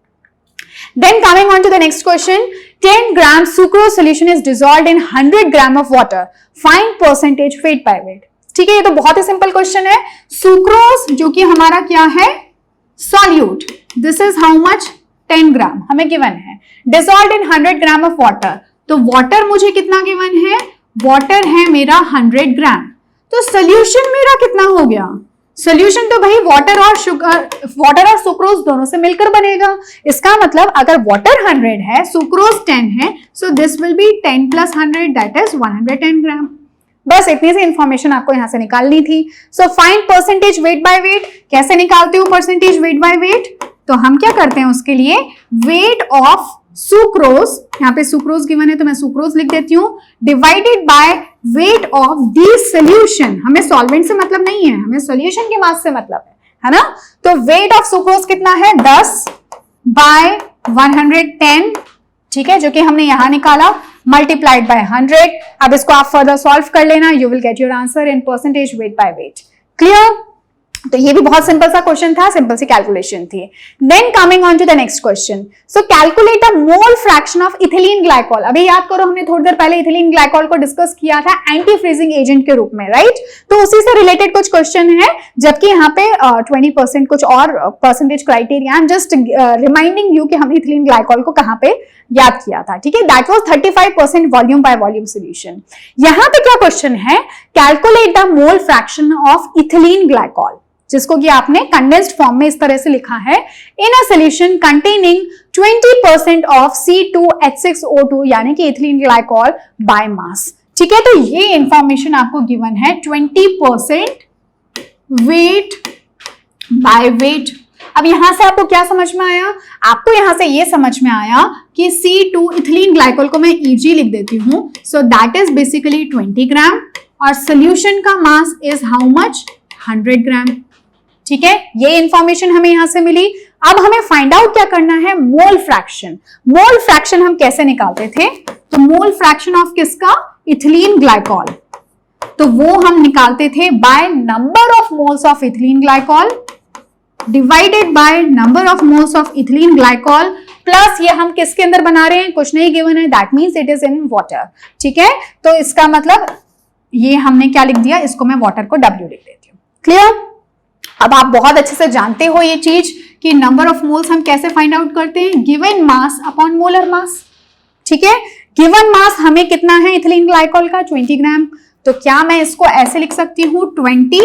Then coming on to the next question, 10 gram sucrose solution is dissolved in 100 gram of water. Find percentage weight by weight. ठीक है, ये तो बहुत ही सिंपल क्वेश्चन है। सुक्रोज जो कि हमारा क्या है? Solute. This is how much? 10 ग्राम हमें गिवन है। Dissolved in 100 gram of water, तो वाटर मुझे कितना गिवन है? वाटर है मेरा 100 ग्राम। तो सोल्यूशन मेरा कितना हो गया? सोल्यूशन तो भाई वाटर और शुगर, वाटर और सुक्रोज दोनों से मिलकर बनेगा। इसका मतलब अगर वाटर 100 है, सुक्रोज 10 है, so this will B 10 plus 100 that is 110 ग्राम। बस इतनी सी इंफॉर्मेशन आपको यहां से निकालनी थी। So find percentage weight by wait. कैसे निकालते हो परसेंटेज वेट बाय वेट? तो हम क्या करते हैं उसके लिए, वेट ऑफ सुक्रोज, यहाँ पे सुक्रोज गिवन है तो मैं सुक्रोज लिख देती हूँ, divided by weight of the solution. हमें सॉल्वेंट से मतलब नहीं है, हमें सोल्यूशन के मास से मतलब है। है ना। तो वेट ऑफ सुक्रोज कितना है 10/110, ठीक है, जो कि हमने यहां निकाला, मल्टीप्लाइड बाय 100। अब इसको आप फर्दर सॉल्व कर लेना, you will get your answer in percentage weight by weight. Clear. तो ये भी बहुत सिंपल सा क्वेश्चन था, सिंपल सी कैलकुलेशन थी। Then coming on to the next question, so calculate a mole fraction of ethylene glycol. अभी याद करो हमने थोड़ी देर पहले इथिलीन ग्लाइकॉल को डिस्कस किया था एंटी फ्रीजिंग एजेंट के रूप में, राइट। तो उसी से रिलेटेड कुछ क्वेश्चन है, जबकि यहाँ पे 20% कुछ और percentage criteria. I am just reminding you कि हमने इथिलीन ग्लाइकॉल को कहाँ पे याद किया था, ठीक है। That was 35% volume by volume solution. यहाँ पे क्या क्वेश्चन है, calculate the mole fraction of ethylene glycol, जिसको कि आपने कंडेंस्ड फॉर्म में इस तरह से लिखा है, in a solution containing 20% of C2H6O2 यानी कि इथिलीन ग्लाइकॉल बाय मास, ठीक है। तो ये इंफॉर्मेशन आपको गिवन है 20% वेट बाय वेट। अब यहां से आपको क्या समझ में आया, आपको यहां से ये समझ में आया कि C2 इथिलीन ग्लाइकॉल को मैं Eg लिख देती हूं, सो दैट इज बेसिकली 20 ग्राम, और सोल्यूशन का मास इज हाउ मच 100 ग्राम, ठीक है। ये इंफॉर्मेशन हमें यहां से मिली। अब हमें फाइंड आउट क्या करना है, मोल फ्रैक्शन। मोल फ्रैक्शन हम कैसे निकालते थे, तो मोल फ्रैक्शन ऑफ किसका, इथिलीन ग्लाइकॉल, तो वो हम निकालते थे bye number of moles of ethylene glycol divided by number of moles of ethylene glycol, plus ये हम किसके अंदर बना रहे हैं, कुछ नहीं गिवन है, that means it is in water, ठीक है। तो इसका मतलब ये हमने क्या लिख दिया, इसको मैं वाटर को W लिख देती हूँ। क्लियर। अब आप बहुत अच्छे से जानते हो ये चीज कि नंबर ऑफ मोल्स हम कैसे फाइंड आउट करते हैं, गिवन मास अपॉन मोलर मास, ठीक है। गिवन मास हमें कितना है इथिलीन ग्लाइकॉल का 20 ग्राम, तो क्या मैं इसको ऐसे लिख सकती हूँ 20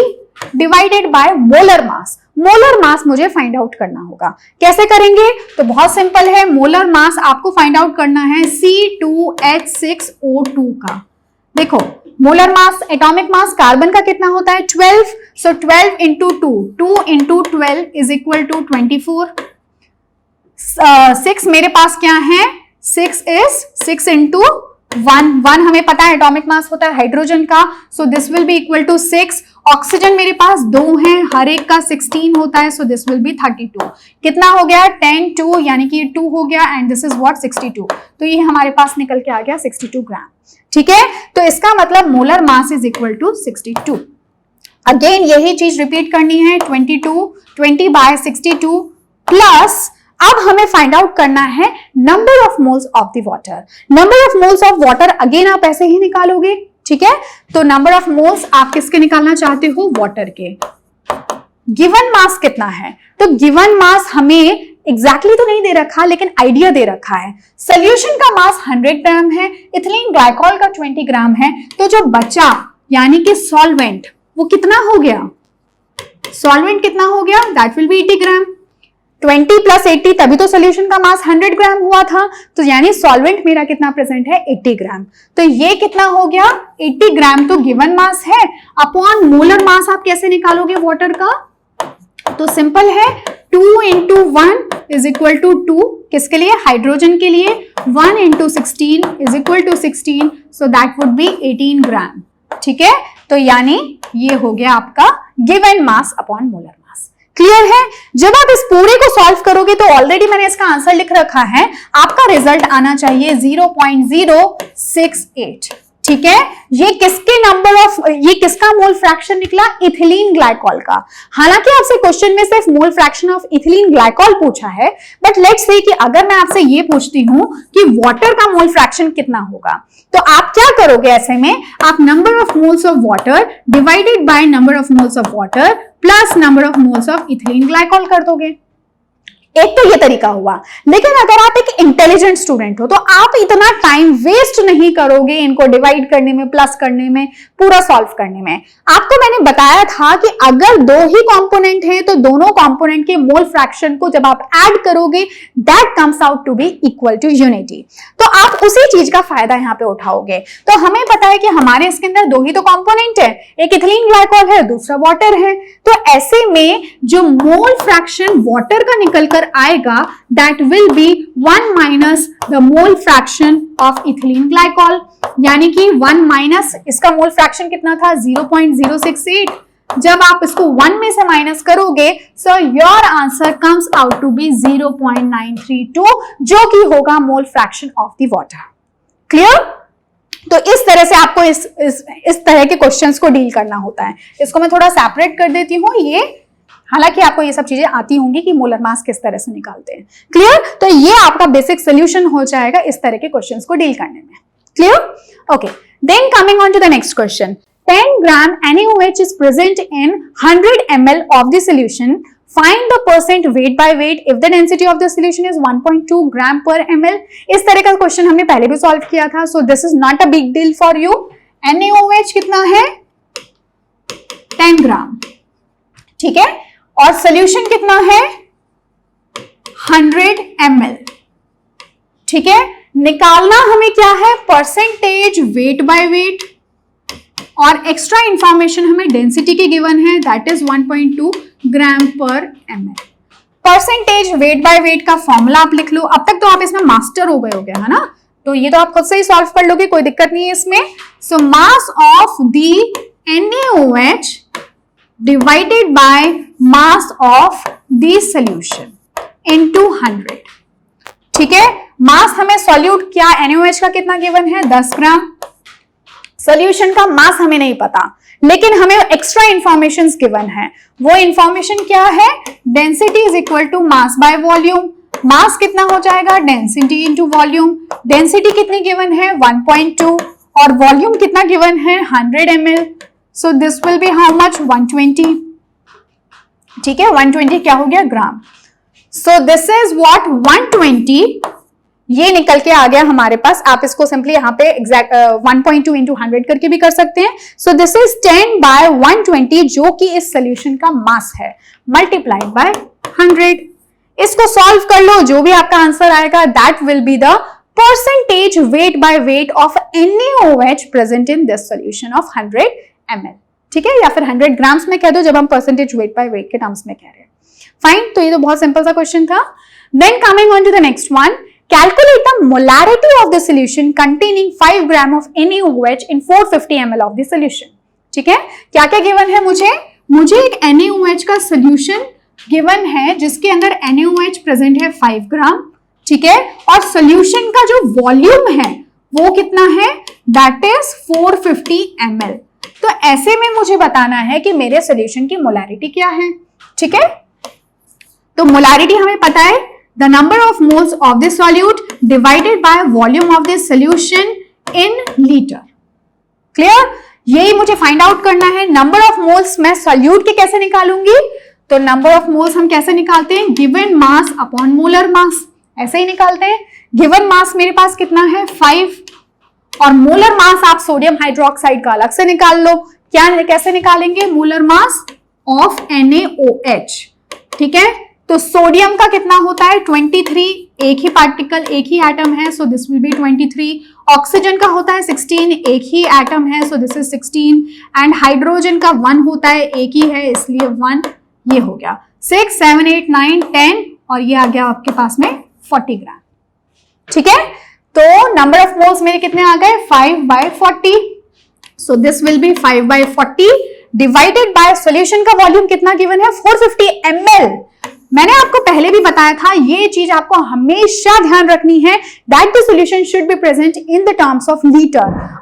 divided by molar mass. Molar mass मुझे फाइंड आउट करना होगा, कैसे करेंगे, तो बहुत सिंपल है। मोलर मास आपको फाइंड आउट करना है C2H6O2 का। देखो molar mass, atomic mass carbon का कितना होता है 12, so 12 into 2 into 12 is equal to 24। 6 मेरे पास क्या है, 6 इज 6 इंटू 1 हमें पता है एटॉमिक मास होता है हाइड्रोजन का, so this will be equal to 6। Oxygen मेरे पास 2 हैं, हर एक का 16 होता है, सो दिस विल बी 32। कितना हो गया 10 2 यानी कि 2 हो गया, एंड दिस इज व्हाट 62। तो ये हमारे पास निकल के आ गया 62 ग्राम, ठीक है। तो इसका मतलब molar mass is equal to 62। Again यही चीज रिपीट करनी है, 20 बाय 62 प्लस अब हमें फाइंड आउट करना है number of moles of the water. Number of moles of water again आप ऐसे ही निकालोगे, ठीक है। तो नंबर ऑफ मोल्स आप किसके निकालना चाहते हो, वाटर के। गिवन मास कितना है, तो गिवन मास हमें एग्जैक्टली तो नहीं दे रखा, लेकिन आइडिया दे रखा है। सोल्यूशन का मास 100 ग्राम है, इथिलीन ग्लाइकॉल का 20 ग्राम है, तो जो बचा यानी कि सॉल्वेंट वो कितना हो गया, सॉल्वेंट कितना हो गया, that will B 80 gram. 20 plus 80 तभी तो सोल्यूशन का मास 100 ग्राम हुआ था, तो यानी सॉल्वेंट मेरा कितना प्रेजेंट है 80 ग्राम। तो ये कितना हो गया 80 ग्राम, तो गिवन मास है अपॉन मोलर मास आप कैसे निकालोगे वाटर का, तो सिंपल है 2 इंटू 1 इज इक्वल टू 2, किसके लिए, हाइड्रोजन के लिए, 1 into 16 is equal to 16, so that would be 18 gram, ठीक है। तो यानी ये हो गया आपका given mass upon molar mass. Clear है। जब आप इस पूरे को सॉल्व करोगे तो ऑलरेडी मैंने इसका आंसर लिख रखा है, आपका रिजल्ट आना चाहिए 0.068, ठीक है। ये किसके नंबर ऑफ, ये किसका मोल फ्रैक्शन निकला, इथिलीन ग्लाइकॉल का। हालांकि आपसे क्वेश्चन में सिर्फ मोल फ्रैक्शन ऑफ इथिलीन ग्लाइकॉल पूछा है, बट लेट्स से कि अगर मैं आपसे ये पूछती हूं कि वाटर का मोल फ्रैक्शन कितना होगा, तो आप क्या करोगे, ऐसे में आप number of moles of water divided by number of moles of water plus number of moles of ethylene glycol कर दोगे। एक तो ये तरीका हुआ, लेकिन अगर आप एक इंटेलिजेंट स्टूडेंट हो तो आप इतना टाइम वेस्ट नहीं करोगे इनको डिवाइड करने में, प्लस करने में, पूरा सॉल्व करने में। आपको मैंने बताया था कि अगर 2 ही कंपोनेंट हैं तो दोनों कंपोनेंट के मोल फ्रैक्शन को जब आप ऐड करोगे that comes out to be equal to unity. तो आप उसी चीज का फायदा यहाँ पे उठाओगे। तो हमें पता है कि हमारे इसके अंदर 2 ही तो कंपोनेंट है, एक इथिलीन ग्लाइकॉल है, दूसरा वाटर है। तो ऐसे में जो मोल फ्रैक्शन वाटर का निकलकर आएगा that will B 1 minus the mole fraction of ethylene glycol, यानी कि 1 माइनस इसका मोल फ्रैक्शन कितना था 0.068, जब आप इसको 1 में से माइनस करोगे so your answer comes out to be 0.932 जो कि होगा mole fraction of the water. Clear? तो इस तरह से आपको इस तरह के क्वेश्चंस को डील करना होता है। इसको मैं थोड़ा सेपरेट कर देती हूँ। ये हालांकि आपको ये सब चीजें आती होंगी कि मोलर मास किस तरह से निकालते हैं। क्लियर? तो ये आपका बेसिक सोल्यूशन हो जाएगा इस तरह के क्वेश्चंस को डील करने में। क्लियर? Okay, then coming on to the next question. 10 gram NaOH is present in 100 ml of the solution. Find the percent weight by weight if the density of the solution is 1.2 gram per ml. इस तरह का question हमने पहले भी solve किया था, so this is not a big deal for you. NaOH कितना है? 10 ग्राम, ठीक है, और सोल्यूशन कितना है? 100 ml, ठीक है। निकालना हमें क्या है? परसेंटेज वेट बाय वेट, और एक्स्ट्रा इंफॉर्मेशन हमें डेंसिटी की गिवन है, दैट इज 1.2 ग्राम पर ml। Percentage weight by wait का फॉर्मूला आप लिख लो। अब तक तो आप इसमें मास्टर हो गए होगे, है ना, तो ये तो आप खुद से ही सॉल्व कर लोगे, कोई दिक्कत नहीं है इसमें। So mass of the NaOH divided by mass of the solution into 100, ठीक है। मास हमें सॉल्यूट क्या NaOH का कितना गिवन है? 10 ग्राम। सॉल्यूशन का मास हमें नहीं पता, लेकिन हमें एक्स्ट्रा इंफॉर्मेशन गिवन है। वो इंफॉर्मेशन क्या है? Density is equal to mass by volume. Mass कितना हो जाएगा? Density into volume. डेंसिटी कितनी गिवन है? 1.2, और वॉल्यूम कितना गिवन है? 100 ml। So this will be how much? 120, ठीक है। 120 क्या हो गया? Gram. So this is what? 120, ये निकल के आ गया हमारे पास। आप इसको सिंपली यहाँ पे एग्जैक्ट 1.2 इंटू 100 करके भी कर सकते हैं। सो दिस इज 10 बाय 120 जो कि इस सोल्यूशन का मास है, मल्टीप्लाइड बाय 100। इसको सॉल्व कर लो, जो भी आपका आंसर आएगा that will be the percentage weight by weight of NaOH present in this solution of 100 ml, ठीक है, या फिर 100 ग्राम्स में कह दो जब हम परसेंटेज वेट बाय वेट के टर्म्स में कह रहे हैं। फाइन, तो ये तो बहुत सिंपल सा क्वेश्चन था। Then coming on to the next one, calculate the molarity of the solution containing 5 gram of NaOH in 450 ml of the solution, ठीक है। क्या क्या गिवन है मुझे एक NaOH का सोल्यूशन गिवन है जिसके अंदर NaOH प्रेजेंट है 5 ग्राम, ठीक है, और सोल्यूशन का जो वॉल्यूम है वो कितना है? That is 450 ml। तो ऐसे में मुझे बताना है कि मेरे सोल्यूशन की मोलारिटी क्या है, ठीक है। तो मोलारिटी हमें पता है, the number of moles of the solute divided by volume of the solution in liter। Clear? यही मुझे फाइंड आउट करना है। नंबर ऑफ मोल्स मैं सॉल्यूट के कैसे निकालूंगी? तो नंबर ऑफ मोल्स हम कैसे निकालते हैं? गिवन मास अपॉन मोलर मास, ऐसे ही निकालते हैं। गिवन मास मेरे पास कितना है? 5, और मोलर मास आप सोडियम हाइड्रोक्साइड का अलग से निकाल लो। क्या कैसे निकालेंगे? मोलर मास ऑफ NaOH, ठीक है। तो सोडियम का कितना होता है? 23, एक ही पार्टिकल, एक ही एटम है, so this will B 23। Oxygen का होता है 16, एक ही एटम है, so this is 16। And hydrogen का 1 होता है, एक ही है, इसलिए 1। ये हो गया 6, 7, 8, 9, 10, और ये आ गया आपके पास में 40 ग्राम, ठीक है। तो नंबर ऑफ मोल्स मेरे कितने आ गए? 5/40। सो this will B 5/40 divided by solution का वॉल्यूम कितना गिवन है? 450 ml। मैंने आपको पहले भी बताया था, ये चीज आपको हमेशा ध्यान रखनी है, that the solution should be present in the terms of litre.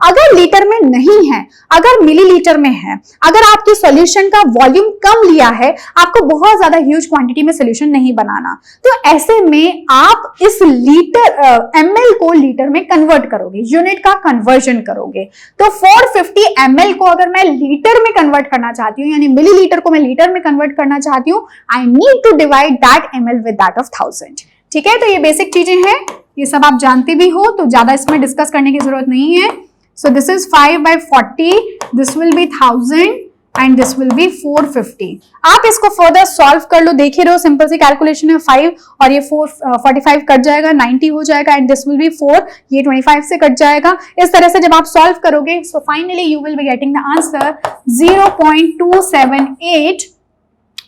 अगर लीटर में नहीं है, अगर मिलीलीटर में है, अगर आपके सॉल्यूशन का वॉल्यूम कम लिया है, आपको बहुत ज्यादा ह्यूज क्वांटिटी में सॉल्यूशन नहीं बनाना, तो ऐसे में आप इस लीटर ml को लीटर में कन्वर्ट करोगे, यूनिट का कन्वर्जन करोगे। तो 450 ml को अगर मैं लीटर में कन्वर्ट करना चाहती हूँ, यानी मिलीलीटर को मैं लीटर में कन्वर्ट करना चाहती हूँ, I need to divide that ml with that of 1000, ठीक है। तो ये बेसिक चीजें हैं, ये सब आप जानते भी हो, तो ज्यादा इसमें डिस्कस करने की जरूरत नहीं है। So this is 5/40, this will B 1000 and this will B 450। आप इसको फर्दर सॉल्व कर लो, देख ही रहे हो, सिंपल सी कैलकुलेशन है। 5 और ये 45 कट जाएगा, 90 हो जाएगा, एंड दिस विल बी 4, ये 25 से कट जाएगा। इस तरह से जब आप सॉल्व करोगे, so finally you will be getting the answer 0.278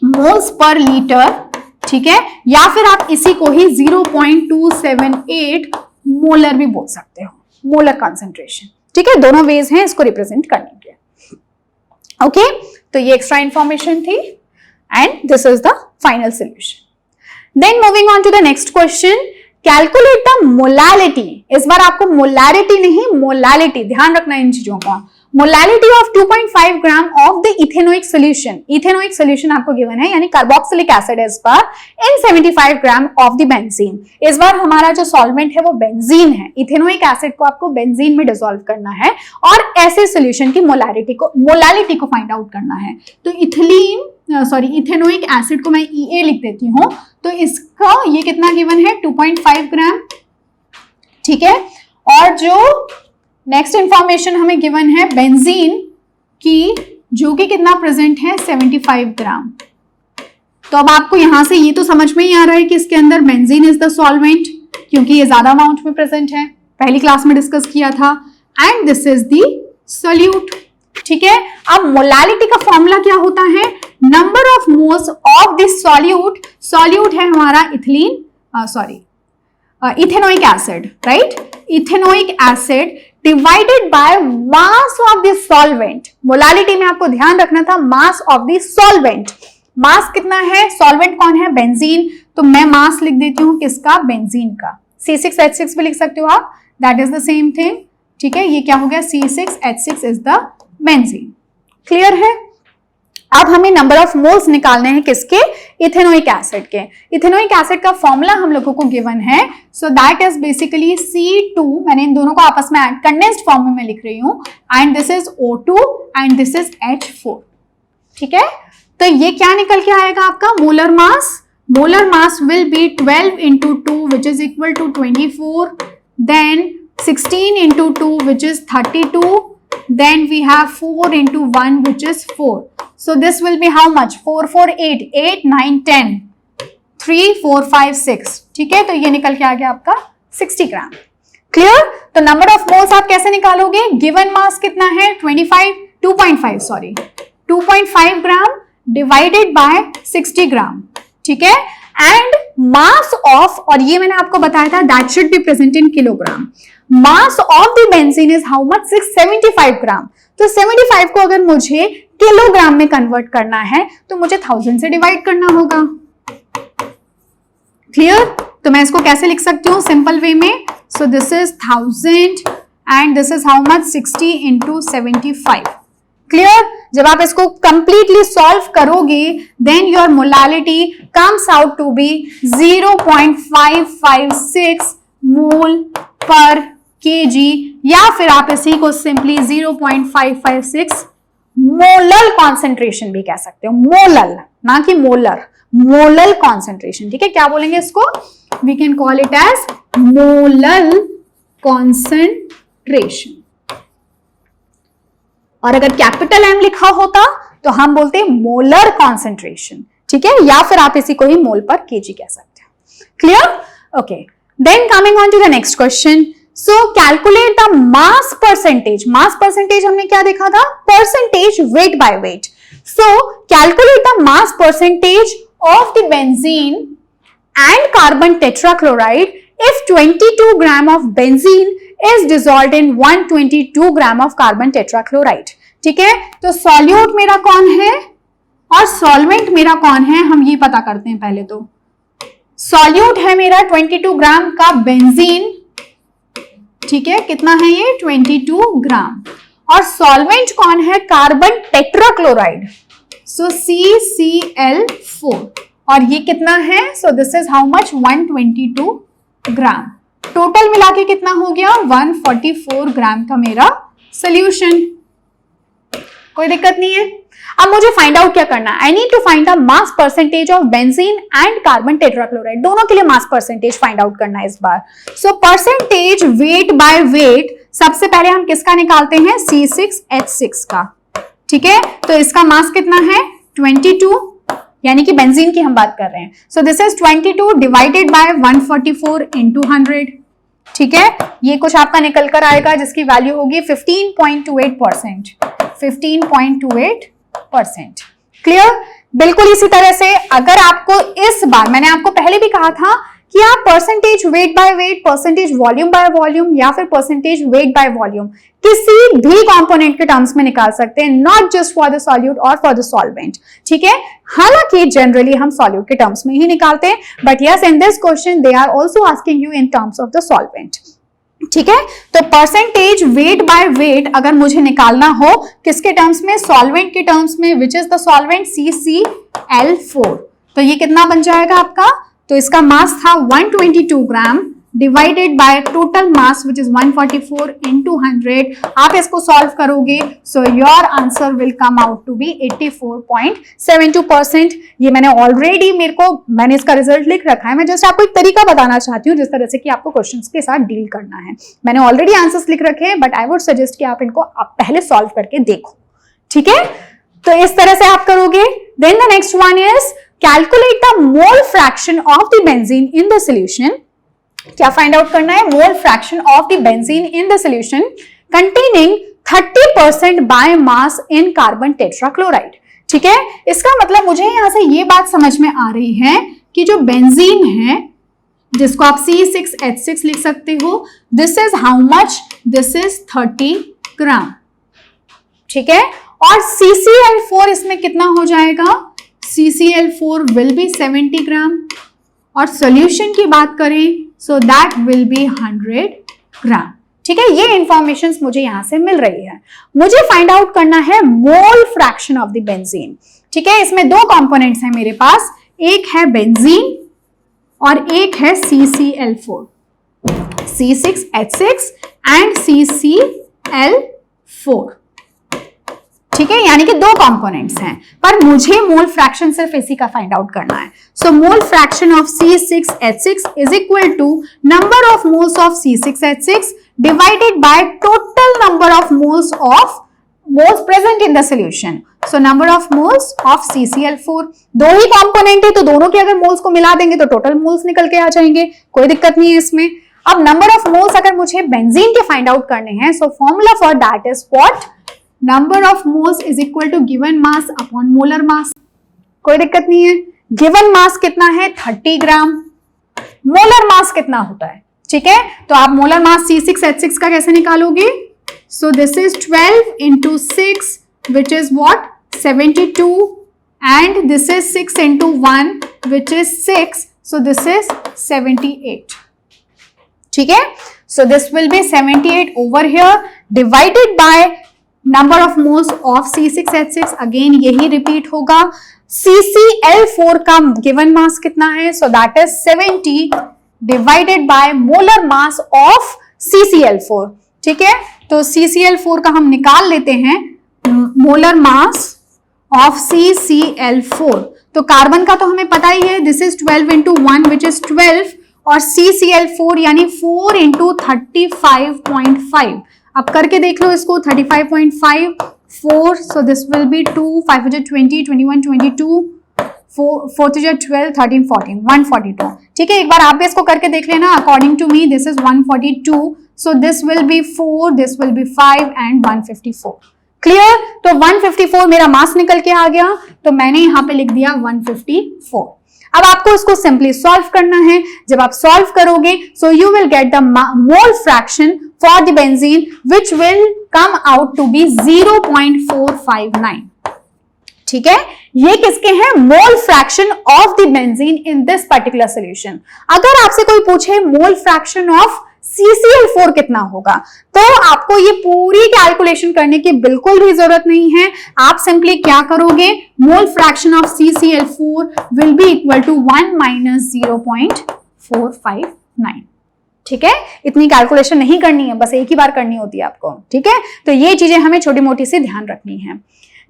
moles per litre, ठीक है, या फिर आप इसी को ही 0.278 मोलर भी बोल सकते हो, मोलर कॉन्सेंट्रेशन, ठीक है। दोनों वेज हैं इसको रिप्रेजेंट करने के। ओके, तो ये एक्स्ट्रा इंफॉर्मेशन थी and this is the final solution. Then moving on to the next question, calculate the molality. इस बार आपको मोलारिटी नहीं मोलालिटी ध्यान रखना इन चीजों का। Molality of 2.5 gram of the ethanoic solution. Ethanoic solution आपको गिवन है यानी कार्बोक्सिलिक एसिड है इस बार इन 75 ग्राम ऑफ द बेंजीन। इस बार हमारा जो सॉल्वेंट है वो बेंजीन है। इथेनोइक एसिड को आपको बेंजीन में डिसॉल्व करना है और ऐसे सोल्यूशन की मोलारिटी को फाइंड आउट करना है। तो इथेनोइक एसिड को मैं EA लिख देती हूं, तो इसका ये कितना गिवन है 2.5 ग्राम, ठीक है। और जो नेक्स्ट इंफॉर्मेशन हमें गिवन है बेंजीन की, जो कि कितना प्रेजेंट है 75 ग्राम। तो अब आपको यहां से ये तो समझ में ही आ रहा है कि इसके अंदर बेंजीन इज द सॉल्वेंट, क्योंकि ये ज्यादा अमाउंट में प्रेजेंट है, पहली क्लास में डिस्कस किया था, and this is the solute, ठीक है। अब मोलालिटी का फॉर्मूला क्या होता है, number of moles of this solute. Solute है हमारा ethanoic acid, right, ethanoic acid divided by mass of the solvent. Molality में आपको ध्यान रखना था मास ऑफ द सॉल्वेंट। मास कितना है, सॉल्वेंट कौन है, बेंजीन, तो मैं मास लिख देती हूं किसका, बेंजीन का। C6H6 भी लिख सकते हो आप, that is the same thing, ठीक है। ये क्या हो गया, C6H6 is the benzene. Clear है। अब हमें नंबर ऑफ मोल्स निकालने हैं किसके, इथेनोइक एसिड के। इथेनोइक एसिड का फॉर्मूला हम लोगों को गिवन है, so that is basically C2, मैंने इन दोनों को आपस में कंडेंस्ड फॉर्म में मैं लिख रही हूं, and this is O2 and this is H4, ठीक है। तो ये क्या निकल के आएगा आपका molar mass. Molar mass will be 12 into 2 which is equal to 24, then 16 into 2 which is 32, then we have 4 into 1 which is 4. So this will be how much, 4 4 8 8 9 10 3 4 5 6, ठीक है। तो ये निकल के आ गया आपका 60 ग्राम। क्लियर। तो नंबर ऑफ मोल्स आप कैसे निकालोगे, गिवन मास कितना है 2.5 ग्राम डिवाइडेड बाय 60 ग्राम, ठीक है। एंड मास ऑफ, और ये मैंने आपको बताया था that should be present in kilogram. Mass of the benzene is how much, 675 ग्राम। तो 75 को अगर मुझे किलोग्राम में कन्वर्ट करना है तो मुझे 1000 से डिवाइड करना होगा। क्लियर। तो मैं इसको कैसे लिख सकती हूँ सिंपल वे में, so this is 1000 and this is how much 60 into 75। क्लियर। जब आप इसको कंप्लीटली सॉल्व करोगे then your molality comes out to be 0.556 mole per KG, या फिर आप इसी को सिंपली 0.556 मोलल कॉन्सेंट्रेशन भी कह सकते हो। मोलल ना कि मोलर, मोलल कॉन्सेंट्रेशन, ठीक है। क्या बोलेंगे इसको, we can call it as molal concentration. और अगर कैपिटल M लिखा होता तो हम बोलते मोलर कॉन्सेंट्रेशन, ठीक है, या फिर आप इसी को ही मोल पर केजी कह सकते हैं। Clear. Okay, then coming on to the next question, so calculate the mass percentage. Mass percentage हमने क्या देखा था, percentage weight by weight. So calculate the mass percentage of the benzene and carbon tetrachloride if 22 gram of benzene is dissolved in 122 gram of carbon tetrachloride, ठीक है। तो solute मेरा कौन है और सॉल्वेंट मेरा कौन है, हम ये पता करते हैं पहले। तो सॉल्यूट है मेरा 22 ग्राम का बेंजीन, ठीक है, कितना है ये 22 ग्राम, और सॉल्वेंट कौन है, कार्बन टेट्राक्लोराइड, सो CCl4, और ये कितना है, so this is how much 122 gram. Total मिला के कितना हो गया 144 ग्राम का मेरा सोल्यूशन। कोई दिक्कत नहीं है। अब मुझे फाइंड आउट क्या करना है, I need to find the mass percentage of benzene and carbon tetrachloride, दोनों के लिए मास परसेंटेज फाइंड आउट करना है इस बार। So percentage weight by weight, सबसे पहले हम किसका निकालते हैं, C6H6 का, ठीक है। तो इसका मास कितना है 22, यानी कि बेंजीन की हम बात कर रहे हैं। सो this is 22 divided by 144 into 100, ठीक है। ये कुछ आपका निकल कर आएगा जिसकी वैल्यू होगी 15.28%, 15.28%। क्लियर। बिल्कुल इसी तरह से अगर आपको इस बार, मैंने आपको पहले भी कहा था कि आप percentage weight by wait, percentage volume by volume या फिर परसेंटेज वेट बाय वॉल्यूम किसी भी कंपोनेंट के टर्म्स में निकाल सकते हैं, not just for the solute और फॉर द सॉल्वेंट, ठीक है। हालांकि जनरली हम सॉल्यूट के टर्म्स में ही निकालते हैं, but yes in this question they are also asking you in terms of the solvent, ठीक है। तो परसेंटेज वेट बाय वेट अगर मुझे निकालना हो किसके टर्म्स में, सॉल्वेंट के टर्म्स में, which is the solvent CCl4, तो ये कितना बन जाएगा आपका, तो इसका मास था 122 gram divided by total mass which is 144 into 100। आप इसको सॉल्व करोगे so your answer will come out to be 84.72%। ये मैंने इसका रिजल्ट लिख रखा है, मैं जस्ट आपको एक तरीका बताना चाहती हूँ जिस तरह से कि आपको क्वेश्चंस के साथ डील करना है। मैंने ऑलरेडी आंसर्स लिख रखे हैं, बट आई वुड सजेस्ट कि आप इनको पहले सॉल्व करके देखो, ठीक है। तो इस तरह से आप करोगे। Then the next one is calculate the mole fraction of the benzene in the solution. क्या फाइंड आउट करना है, mole fraction of the benzene in the solution containing 30% by mass in carbon tetrachloride, ठीक है। इसका मतलब मुझे यहां से ये बात समझ में आ रही है कि जो बेंजीन है जिसको आप C6H6 लिख सकते हो, this is how much, this is 30 ग्राम, ठीक है। और CCl4 इसमें कितना हो जाएगा, CCl4 विल बी 70 ग्राम, और सॉल्यूशन की बात करें सो दैट विल बी 100 ग्राम, ठीक है। ये इंफॉर्मेशन मुझे यहां से मिल रही है। मुझे फाइंड आउट करना है mole fraction of the benzene, ठीक है। इसमें दो कंपोनेंट्स हैं मेरे पास, एक है बेंजीन और एक है CCl4, C6H6 एंड CCl4, ठीक है, यानी कि दो कंपोनेंट्स हैं, पर मुझे मोल फ्रैक्शन सिर्फ इसी का फाइंड आउट करना है। So mole fraction of C6H6 is equal to number of moles of C6H6 divided by total number of moles present in the solution. So number of moles of CCl4, दो ही component है तो दोनों के अगर moles को मिला देंगे तो टोटल मोल्स निकल के आ जाएंगे, कोई दिक्कत नहीं है इसमें। अब नंबर ऑफ मोल्स अगर मुझे बेंजीन के फाइंड आउट करने हैं, so formula for that is what, number of moles is equal to given mass upon molar mass, कोई दिक्कत नहीं है। गिवन मास कितना है 30 ग्राम, मोलर मास कितना होता है, ठीक है। तो आप मोलर मास C6H6 का कैसे निकालोगे, सो this is 12 into 6 which is what 72 and this is 6 into 1 which is 6, so this is 78, ठीक है। so this will be 78 over here divided by number of moles of C6H6, again यही repeat होगा। CCl4 का given mass कितना है, so that is 70 divided by molar mass of CCl4, ठीक है। तो CCl4 का हम निकाल लेते हैं मोलर मास ऑफ CCl4, तो कार्बन का तो हमें पता ही है, this is 12 into 1 which is 12, और CCl4 यानी 4 into 35.5, अब करके देख लो इसको, 35.5 4, so this will be 2 5 20 21 22 4 12 13 14 142, ठीक है। एक बार आप भी इसको करके देख लेना, according to me this is 142, so this will be 4, this will be 5 and 154, clear. तो 154 मेरा मास निकल के आ गया, तो मैंने यहां पे लिख दिया 154। अब आपको इसको सिंपली सॉल्व करना है। जब आप सॉल्व करोगे so you will get the mole fraction for the benzene which will come out to be 0.459, ठीक है। ये किसके हैं, mole fraction of the benzene in this particular solution. अगर आपसे कोई पूछे मोल फ्रैक्शन ऑफ CCl4 कितना होगा, तो आपको ये पूरी कैलकुलेशन करने की बिल्कुल भी जरूरत नहीं है। आप सिंपली क्या करोगे, mole fraction of CCl4 will be equal to 1 - 0.459, ठीक है। इतनी कैलकुलेशन नहीं करनी है, बस एक ही बार करनी होती है आपको, ठीक है। तो ये चीजें हमें छोटी मोटी सी ध्यान रखनी है।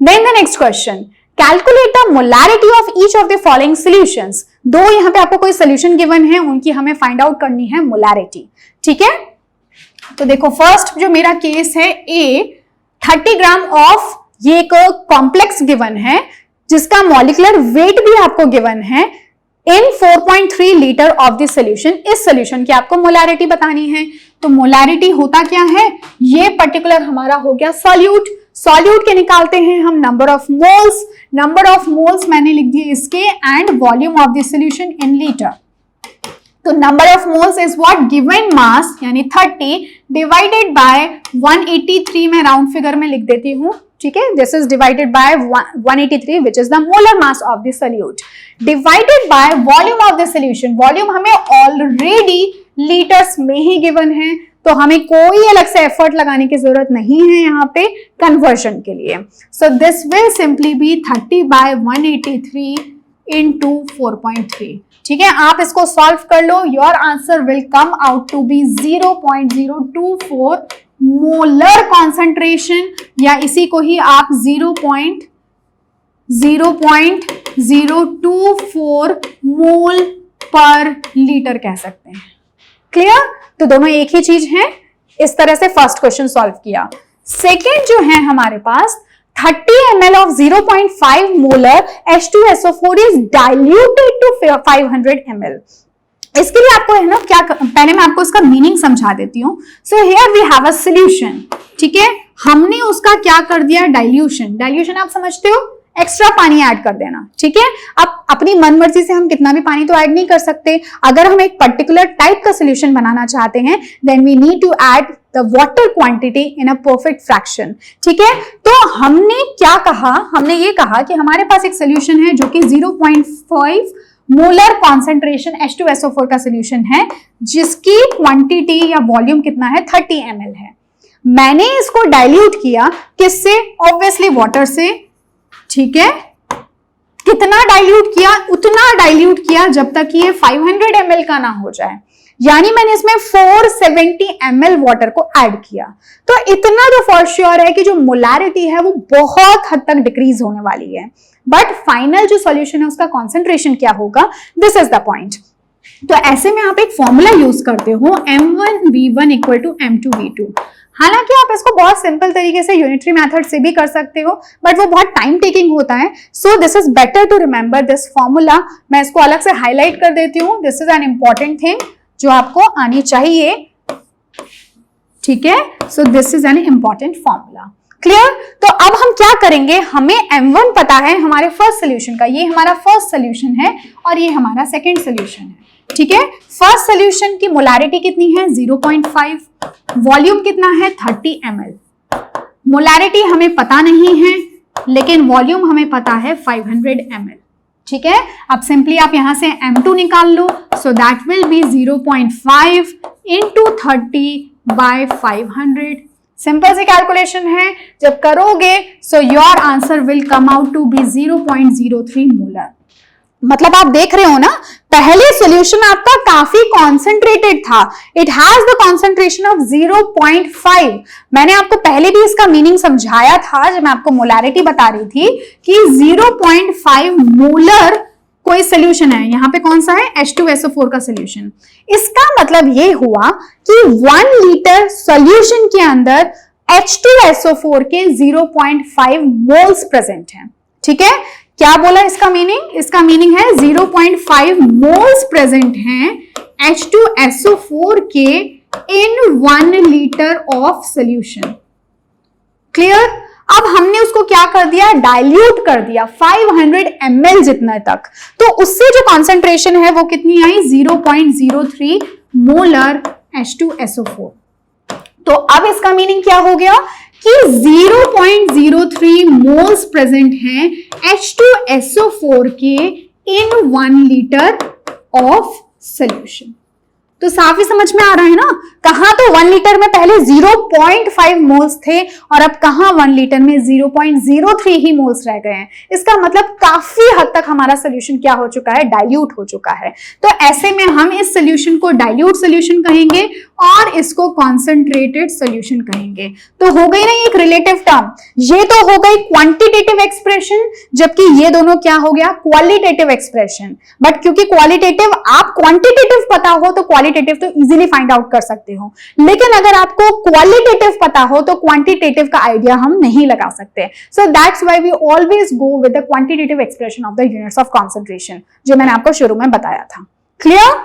Then the next question, calculate the molarity of each of the following solutions. दो यहाँ पे आपको कोई सॉल्यूशन गिवन है, उनकी हमें फाइंड आउट करनी है मोलैरिटी, ठीक है। तो देखो फर्स्ट जो मेरा केस है A, 30 ग्राम ऑफ, ये एक कॉम्प्लेक्स गिवन है जिसका मॉलिक्यूलर वेट भी आपको गिवन है इन 4.3 लीटर ऑफ द सॉल्यूशन। इस सॉल्यूशन की आपको मोलैरिटी बतानी है। तो मोलैरिटी होता क्या है, ये पर्टिकुलर हमारा हो गया सॉल्यूट। सॉल्यूट के निकालते हैं हम number of moles. Number of moles मैंने लिख दिए इसके, and volume of the solution in litre, तो number of moles is what, given mass यानी 30 डिवाइडेड बाय 183, मैं राउंड फिगर में लिख देती हूं, ठीक है, this is divided by 183 which is the molar mass of the solute, divided by volume of the solution. Volume हमें ऑलरेडी लीटर्स में ही गिवन है, तो हमें कोई अलग से एफर्ट लगाने की जरूरत नहीं है यहाँ पे कन्वर्जन के लिए। So this will simply be 30 by 183 into 4.3, ठीक है। आप इसको सॉल्व कर लो, your answer will come out to be 0.024 molar concentration, या इसी को ही आप 0.024 मोल पर लीटर कह सकते हैं। क्लियर? तो दोनों एक ही चीज है। इस तरह से फर्स्ट क्वेश्चन सॉल्व किया। सेकेंड जो है हमारे पास 30 ml of 0.5 molar H2SO4 is diluted to 500 ml। इसके लिए आपको है ना क्या, पहले मैं आपको इसका मीनिंग समझा देती हूँ। So here we have a solution, ठीक है, हमने उसका क्या कर दिया, डाइल्यूशन। डाइल्यूशन आप समझते हो, एक्स्ट्रा पानी ऐड कर देना, ठीक है। अब अपनी मनमर्जी से हम कितना भी पानी तो ऐड नहीं कर सकते। अगर हम एक पर्टिकुलर टाइप का सॉल्यूशन बनाना चाहते हैं, then we need to add the water quantity in a perfect fraction, ठीक है। तो हमने क्या कहा, हमने ये कहा कि हमारे पास एक सॉल्यूशन है जो कि 0.5 मोलर कॉन्सेंट्रेशन H2SO4 का सॉल्यूशन है, जिसकी क्वांटिटी या वॉल्यूम कितना है, 30 ml है। मैंने इसको डाइल्यूट किया, किससे, ऑब्वियसली वाटर से, ठीक है। कितना डाइल्यूट किया, उतना डाइल्यूट किया जब तक ये 500 ml का ना हो जाए, यानी मैंने इसमें 470 ml वाटर को ऐड किया। तो इतना तो फॉर श्योर है कि जो मोलारिटी है वो बहुत हद तक डिक्रीज होने वाली है, बट फाइनल जो सॉल्यूशन है उसका कॉन्सेंट्रेशन क्या होगा, दिस इज द पॉइंट। तो ऐसे में आप एक फॉर्मूला यूज करते हो M1V1 इक्वल टू M2V2। हालांकि आप इसको बहुत सिंपल तरीके से यूनिटरी मेथड से भी कर सकते हो, बट वो बहुत टाइम टेकिंग होता है। So this is better to remember this formula. मैं इसको अलग से हाईलाइट कर देती हूँ, this is an important thing जो आपको आनी चाहिए, ठीक है। So this is an important formula. Clear? तो अब हम क्या करेंगे, हमें M1 पता है हमारे फर्स्ट सोल्यूशन का, ये हमारा फर्स्ट सोल्यूशन है और ये हमारा सेकेंड सोल्यूशन है, ठीक है। फर्स्ट सोल्यूशन की मोलारिटी कितनी है, 0.5, वॉल्यूम कितना है, 30 ml। मोलारिटी हमें पता नहीं है, लेकिन वॉल्यूम हमें पता है 500 ml, ठीक है। अब सिंपली आप यहां से M2 निकाल लो, so that will be 0.5 into 30 by 500। Simple सी कैलकुलेशन है, जब करोगे so your answer will come out to be 0.03 molar. मतलब आप देख रहे हो ना, पहले सॉल्यूशन आपका काफी कॉन्सेंट्रेटेड था, it has the concentration of 0.5। मैंने आपको पहले भी इसका मीनिंग समझाया था जब मैं आपको मोलारिटी बता रही थी कि 0.5 मोलर कोई सॉल्यूशन है, यहां पे कौन सा है, H2SO4 का सॉल्यूशन। इसका मतलब ये हुआ कि 1 लीटर सॉल्यूशन के अंदर H2SO4 के 0.5 मोल्स प्रेजेंट हैं, ठीक है। क्या बोला इसका मीनिंग, इसका मीनिंग है 0.5 मोल्स प्रेजेंट हैं H2SO4 के इन 1 लीटर ऑफ सॉल्यूशन। क्लियर? अब हमने उसको क्या कर दिया, डाइल्यूट कर दिया 500 ml जितना तक, तो उससे जो कॉन्सेंट्रेशन है वो कितनी आई, 0.03 मोलर H2SO4। तो अब इसका मीनिंग क्या हो गया कि 0.03 मोल्स प्रेजेंट हैं H2SO4 के इन 1 लीटर ऑफ सॉल्यूशन। तो साफ ही समझ में आ रहा है ना, कहां तो 1 लीटर में पहले 0.5 मोल्स थे और अब कहां 1 लीटर में 0.03 ही मोल्स रह गए हैं। इसका मतलब काफी हद तक हमारा सोल्यूशन क्या हो चुका है, डाइल्यूट हो चुका है। तो ऐसे में हम इस सोल्यूशन को डाइल्यूट सोल्यूशन कहेंगे और इसको कॉन्सेंट्रेटेड सोल्यूशन कहेंगे। तो हो गई ना एक रिलेटिव टर्म, ये तो हो गई क्वांटिटेटिव एक्सप्रेशन, जबकि ये दोनों क्या हो गया, क्वालिटेटिव एक्सप्रेशन। बट क्योंकि क्वालिटेटिव, आप क्वांटिटेटिव पता हो तो क्वालिटेटिव तो इजीली फाइंड आउट कर सकते हो, लेकिन अगर आपको क्वालिटेटिव पता हो तो क्वांटिटेटिव का आइडिया हम नहीं लगा सकते। So that's why we always go with the quantitative expression of the units of concentration, जो मैंने आपको शुरू में बताया था। Clear?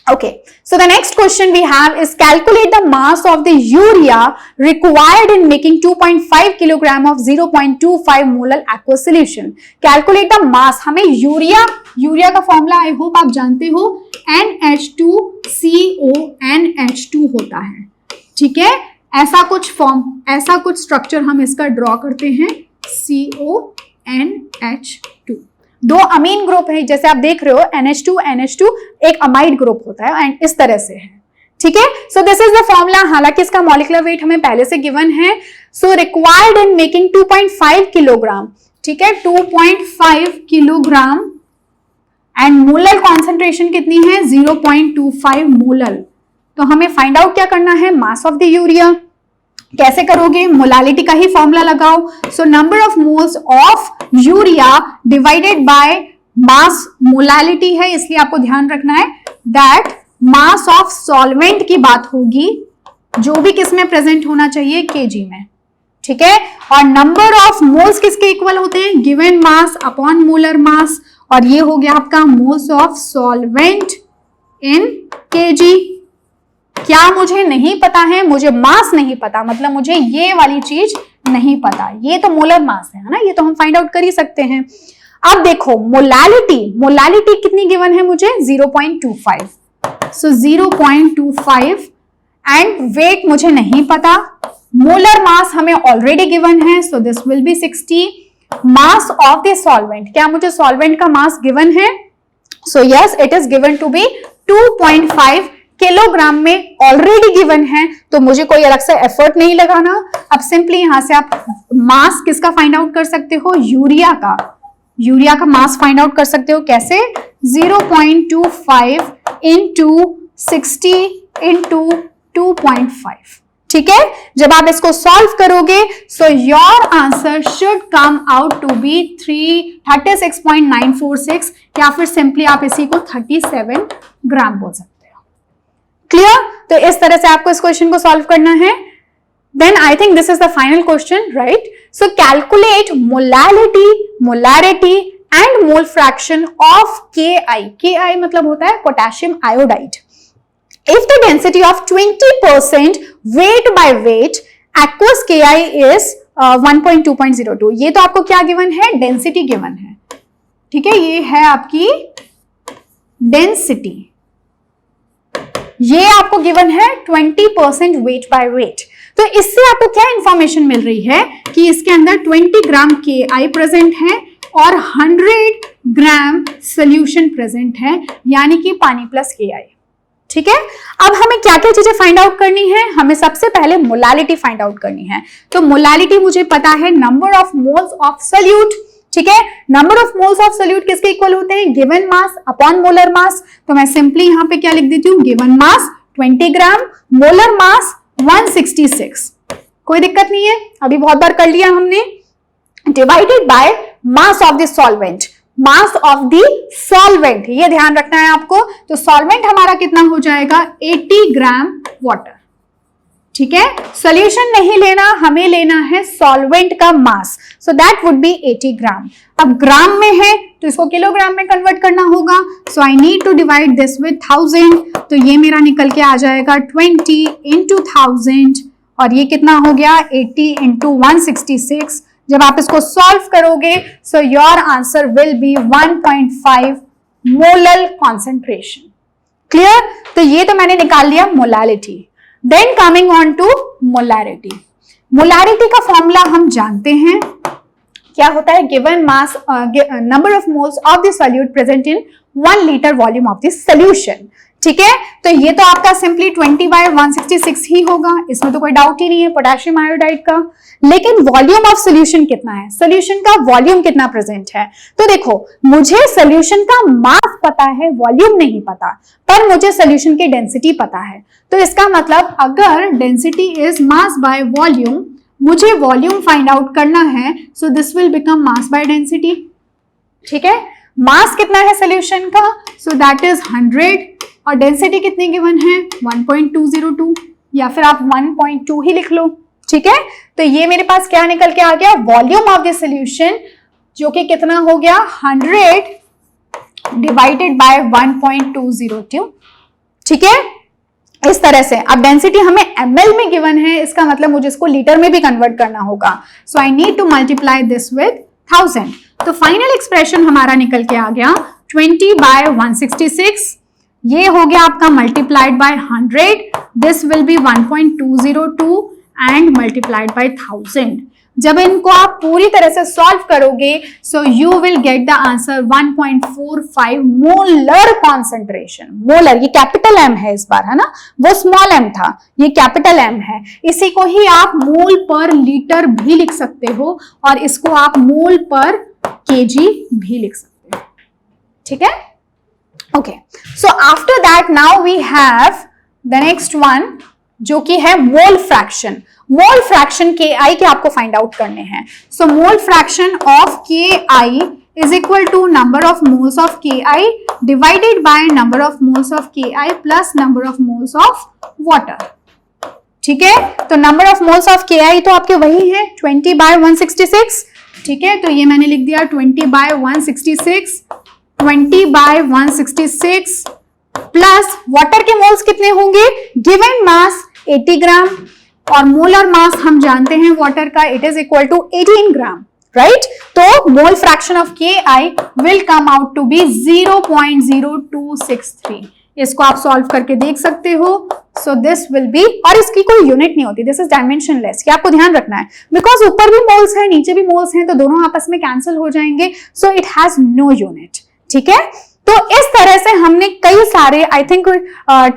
Okay, so the next question we have is calculate the mass of the urea required in making 2.5 kilogram of 0.25 molar aqueous solution. Calculate the mass, हमें urea का formula I hope आप जानते हो, NH2CONH2 होता है, ठीक है। ऐसा कुछ फॉर्म, ऐसा कुछ स्ट्रक्चर हम इसका ड्रॉ करते हैं, CONH2। दो अमीन ग्रुप है, जैसे आप देख रहे हो NH2 एक अमाइड ग्रुप होता है एंड इस तरह से है, ठीक है। So this is the formula. हालांकि इसका मॉलिक्यूलर वेट हमें पहले से गिवन है। So required in making 2.5 kilogram, ठीक है, 2.5 किलोग्राम एंड मोलर कॉन्सेंट्रेशन कितनी है, 0.25 मोलर। तो हमें फाइंड आउट क्या करना है, मास ऑफ द यूरिया। कैसे करोगे, मोलालिटी का ही फॉर्मूला लगाओ। सो number of moles of urea divided by mass, molality है इसलिए आपको ध्यान रखना है दैट मास ऑफ सॉल्वेंट की बात होगी, जो भी किसमें प्रेजेंट होना चाहिए, केजी में, ठीक है। और नंबर ऑफ मोल्स किसके इक्वल होते हैं, गिवन मास अपॉन मोलर मास, और ये हो गया आपका moles of solvent in KG. क्या मुझे नहीं पता है, मुझे मास नहीं पता, मतलब मुझे ये वाली चीज नहीं पता, ये तो मोलर मास है ना, ये तो हम फाइंड आउट कर ही सकते हैं। अब देखो मोलालिटी कितनी गिवन है मुझे, 0.25। सो 0.25 एंड वेट मुझे नहीं पता, मोलर मास हमें ऑलरेडी गिवन है, so this will be 60। Mass of the solvent, क्या मुझे सॉल्वेंट का मास गिवन है, so yes it is given to be 2.5 kilogram में ऑलरेडी गिवन है, तो मुझे कोई अलग से एफर्ट नहीं लगाना। अब सिंपली यहां से आप मास किसका फाइंड आउट कर सकते हो, यूरिया का मास फाइंड आउट कर सकते हो। कैसे, 0.25 इंटू 60 इंटू 2.5, ठीक है। जब आप इसको सॉल्व करोगे so your answer should come out to be 36.946, या फिर सिंपली आप इसी को 37 ग्राम बोल सकते हो। क्लियर। तो इस तरह से आपको इस क्वेश्चन को सॉल्व करना है। Then I think this is the final question, right. So calculate molarity and mole fraction of KI मतलब होता है potassium iodide. If the density of 20% weight by weight, aqueous KI is 1.2.02। ये तो आपको क्या गिवन है, डेंसिटी गिवन है, ठीक है। ये है आपकी डेंसिटी, ये आपको गिवन है 20% वेट बाय वेट। तो इससे आपको क्या इंफॉर्मेशन मिल रही है कि इसके अंदर 20 ग्राम KI प्रेजेंट है और 100 ग्राम सोल्यूशन प्रेजेंट है, यानी कि पानी प्लस KI, ठीक है। अब हमें क्या क्या चीजें फाइंड आउट करनी है, हमें सबसे पहले मोलालिटी फाइंड आउट करनी है। तो मोलालिटी मुझे पता है number of moles of solute, ठीक है। Number of moles of solute किसके इक्वल होते हैं, गिवन मास अपॉन मोलर मास। तो मैं सिंपली यहां पे क्या लिख देती हूं, गिवन मास 20 ग्राम, मोलर मास 166। कोई दिक्कत नहीं है, अभी बहुत बार कर लिया हमने। Divided by mass of the solvent, mass of the solvent, ये ध्यान रखना है आपको। तो सॉल्वेंट हमारा कितना हो जाएगा, 80 ग्राम वाटर, ठीक है। सॉल्यूशन नहीं लेना, हमें लेना है सॉल्वेंट का मास, सो दैट वुड बी 80 ग्राम। अब ग्राम में है तो इसको किलोग्राम में कन्वर्ट करना होगा, so I need to divide this with 1000। तो ये मेरा निकल के आ जाएगा 20 इंटू 1000, और ये कितना हो गया, 80 इंटू 166। जब आप इसको सॉल्व करोगे so your answer will be 1.5 molar concentration. Clear. तो ये तो मैंने निकाल लिया molality. Then coming on to molarity. Molarity का फॉर्मूला हम जानते हैं, क्या होता है, given mass number of moles of the solute present in 1 litre volume of the solution, ठीक है। तो ये तो आपका सिंपली 20/166 ही होगा, इसमें तो कोई डाउट ही नहीं है पोटेशियम आयोडाइड का। लेकिन वॉल्यूम ऑफ सोल्यूशन कितना है, सोल्यूशन का वॉल्यूम कितना प्रेजेंट है। तो देखो मुझे सोल्यूशन का मास पता है, वॉल्यूम नहीं पता, पर मुझे सोल्यूशन की डेंसिटी पता है। तो इसका मतलब अगर density is mass by volume, मुझे वॉल्यूम फाइंड आउट करना है, so this will become mass by density, ठीक है। मास कितना है सोल्यूशन का, सो दैट इज 100, और डेंसिटी कितनी गिवन है, 1.202, या फिर आप 1.2 ही लिख लो, ठीक है। तो ये मेरे पास क्या निकल के आ गया, वॉल्यूम ऑफ द सॉल्यूशन, जो कि कितना हो गया, 100 डिवाइडेड बाय 1.202, ठीक है। इस तरह से अब डेंसिटी हमें ml में गिवन है, इसका मतलब मुझे इसको लीटर में भी कन्वर्ट करना होगा, so I need to multiply this with 1000। तो फाइनल एक्सप्रेशन हमारा निकल के आ गया 20/166 ये हो गया आपका multiplied by 100, this will B 1.202 and multiplied by 1000। जब इनको आप पूरी तरह से सॉल्व करोगे so you will get the answer 1.45 molar concentration. Molar ये कैपिटल एम है इस बार, है ना, वो स्मॉल एम था, ये कैपिटल एम है। इसी को ही आप मोल पर लीटर भी लिख सकते हो और इसको आप मोल पर केजी भी लिख सकते हो, ठीक है। Okay, so after that now we have the next one जो कि है मोल फ्रैक्शन। मोल फ्रैक्शन के आई के आपको फाइंड आउट करने हैं। सो mole fraction of K I is equal to number of moles of K I divided by number of moles of K I plus number of moles of water, ठीक है। तो number of moles of K आई तो आपके वही है 20/166, ठीक है। तो ये मैंने लिख दिया 20/166, 20/166 प्लस वाटर के मोल्स कितने होंगे, गिवन मास 80 ग्राम और मोलर मास हम जानते हैं वाटर का, it is equal to 18 gram, right. तो mole fraction of K I will come out to be 0.0263। इसको आप सॉल्व करके देख सकते हो। सो दिस विल बी, और इसकी कोई यूनिट नहीं होती, दिस इज डायमेंशनलेस, ये आपको ध्यान रखना है, बिकॉज ऊपर भी मोल्स है नीचे भी मोल्स हैं तो दोनों आपस में कैंसिल हो जाएंगे। So it has no unit, ठीक है। तो इस तरह से हमने कई सारे आई थिंक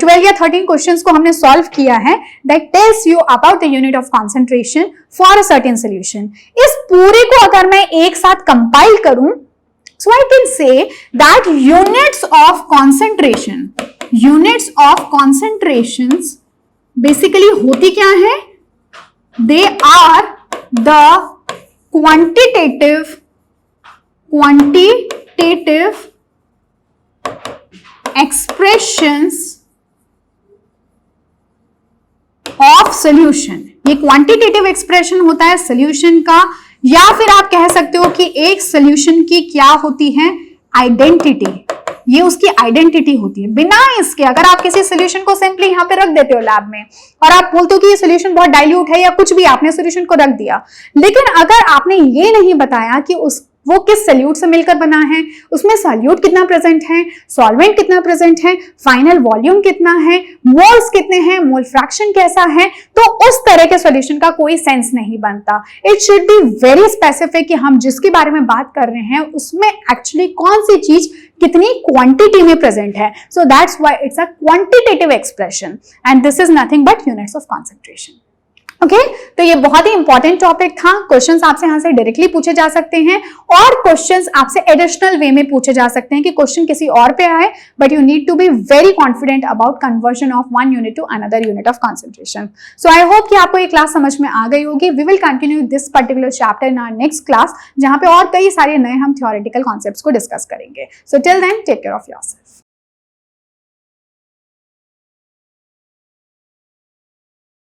12 या 13 क्वेश्चंस को हमने सॉल्व किया है that tells you about the unit of concentration for a certain solution. इस पूरे को अगर मैं एक साथ कंपाइल करूं so I can say that units of concentrations basically होती क्या है, they are the quantitative expressions of solution. ये क्वांटिटेटिव एक्सप्रेशन होता है सॉल्यूशन का, या फिर आप कह सकते हो कि एक सॉल्यूशन की क्या होती है, आइडेंटिटी। ये उसकी आइडेंटिटी होती है। बिना इसके अगर आप किसी सॉल्यूशन को सिंपली यहां पे रख देते हो लैब में और आप बोलते हो कि ये सॉल्यूशन बहुत डाइल्यूट है या कुछ भी, आपने सॉल्यूशन को रख दिया, लेकिन अगर आपने ये नहीं बताया कि वो किस सॉल्यूट से मिलकर बना है, उसमें सॉल्यूट कितना प्रेजेंट है, सॉल्वेंट कितना प्रेजेंट है, फाइनल वॉल्यूम कितना है, मोल्स कितने हैं, मोल फ्रैक्शन कैसा है, तो उस तरह के सॉल्यूशन का कोई सेंस नहीं बनता। It should be very specific कि हम जिसके बारे में बात कर रहे हैं उसमें एक्चुअली कौन सी चीज कितनी क्वांटिटी में प्रेजेंट है। So that's why it's a quantitative expression and this is nothing but units of concentration. Okay, तो ये बहुत ही इंपॉर्टेंट टॉपिक था। क्वेश्चंस आपसे यहां से डायरेक्टली पूछे जा सकते हैं और क्वेश्चंस आपसे एडिशनल वे में पूछे जा सकते हैं कि क्वेश्चन किसी और पे आए, but you need to be very confident about conversion of one unit to another unit of concentration. So I hope कि आपको ये क्लास समझ में आ गई होगी। We will continue this particular chapter in our next class, जहां पे और कई सारे नए हम थ्योरेटिकल कॉन्सेप्ट्स को डिस्कस करेंगे। So till then take care of yourself.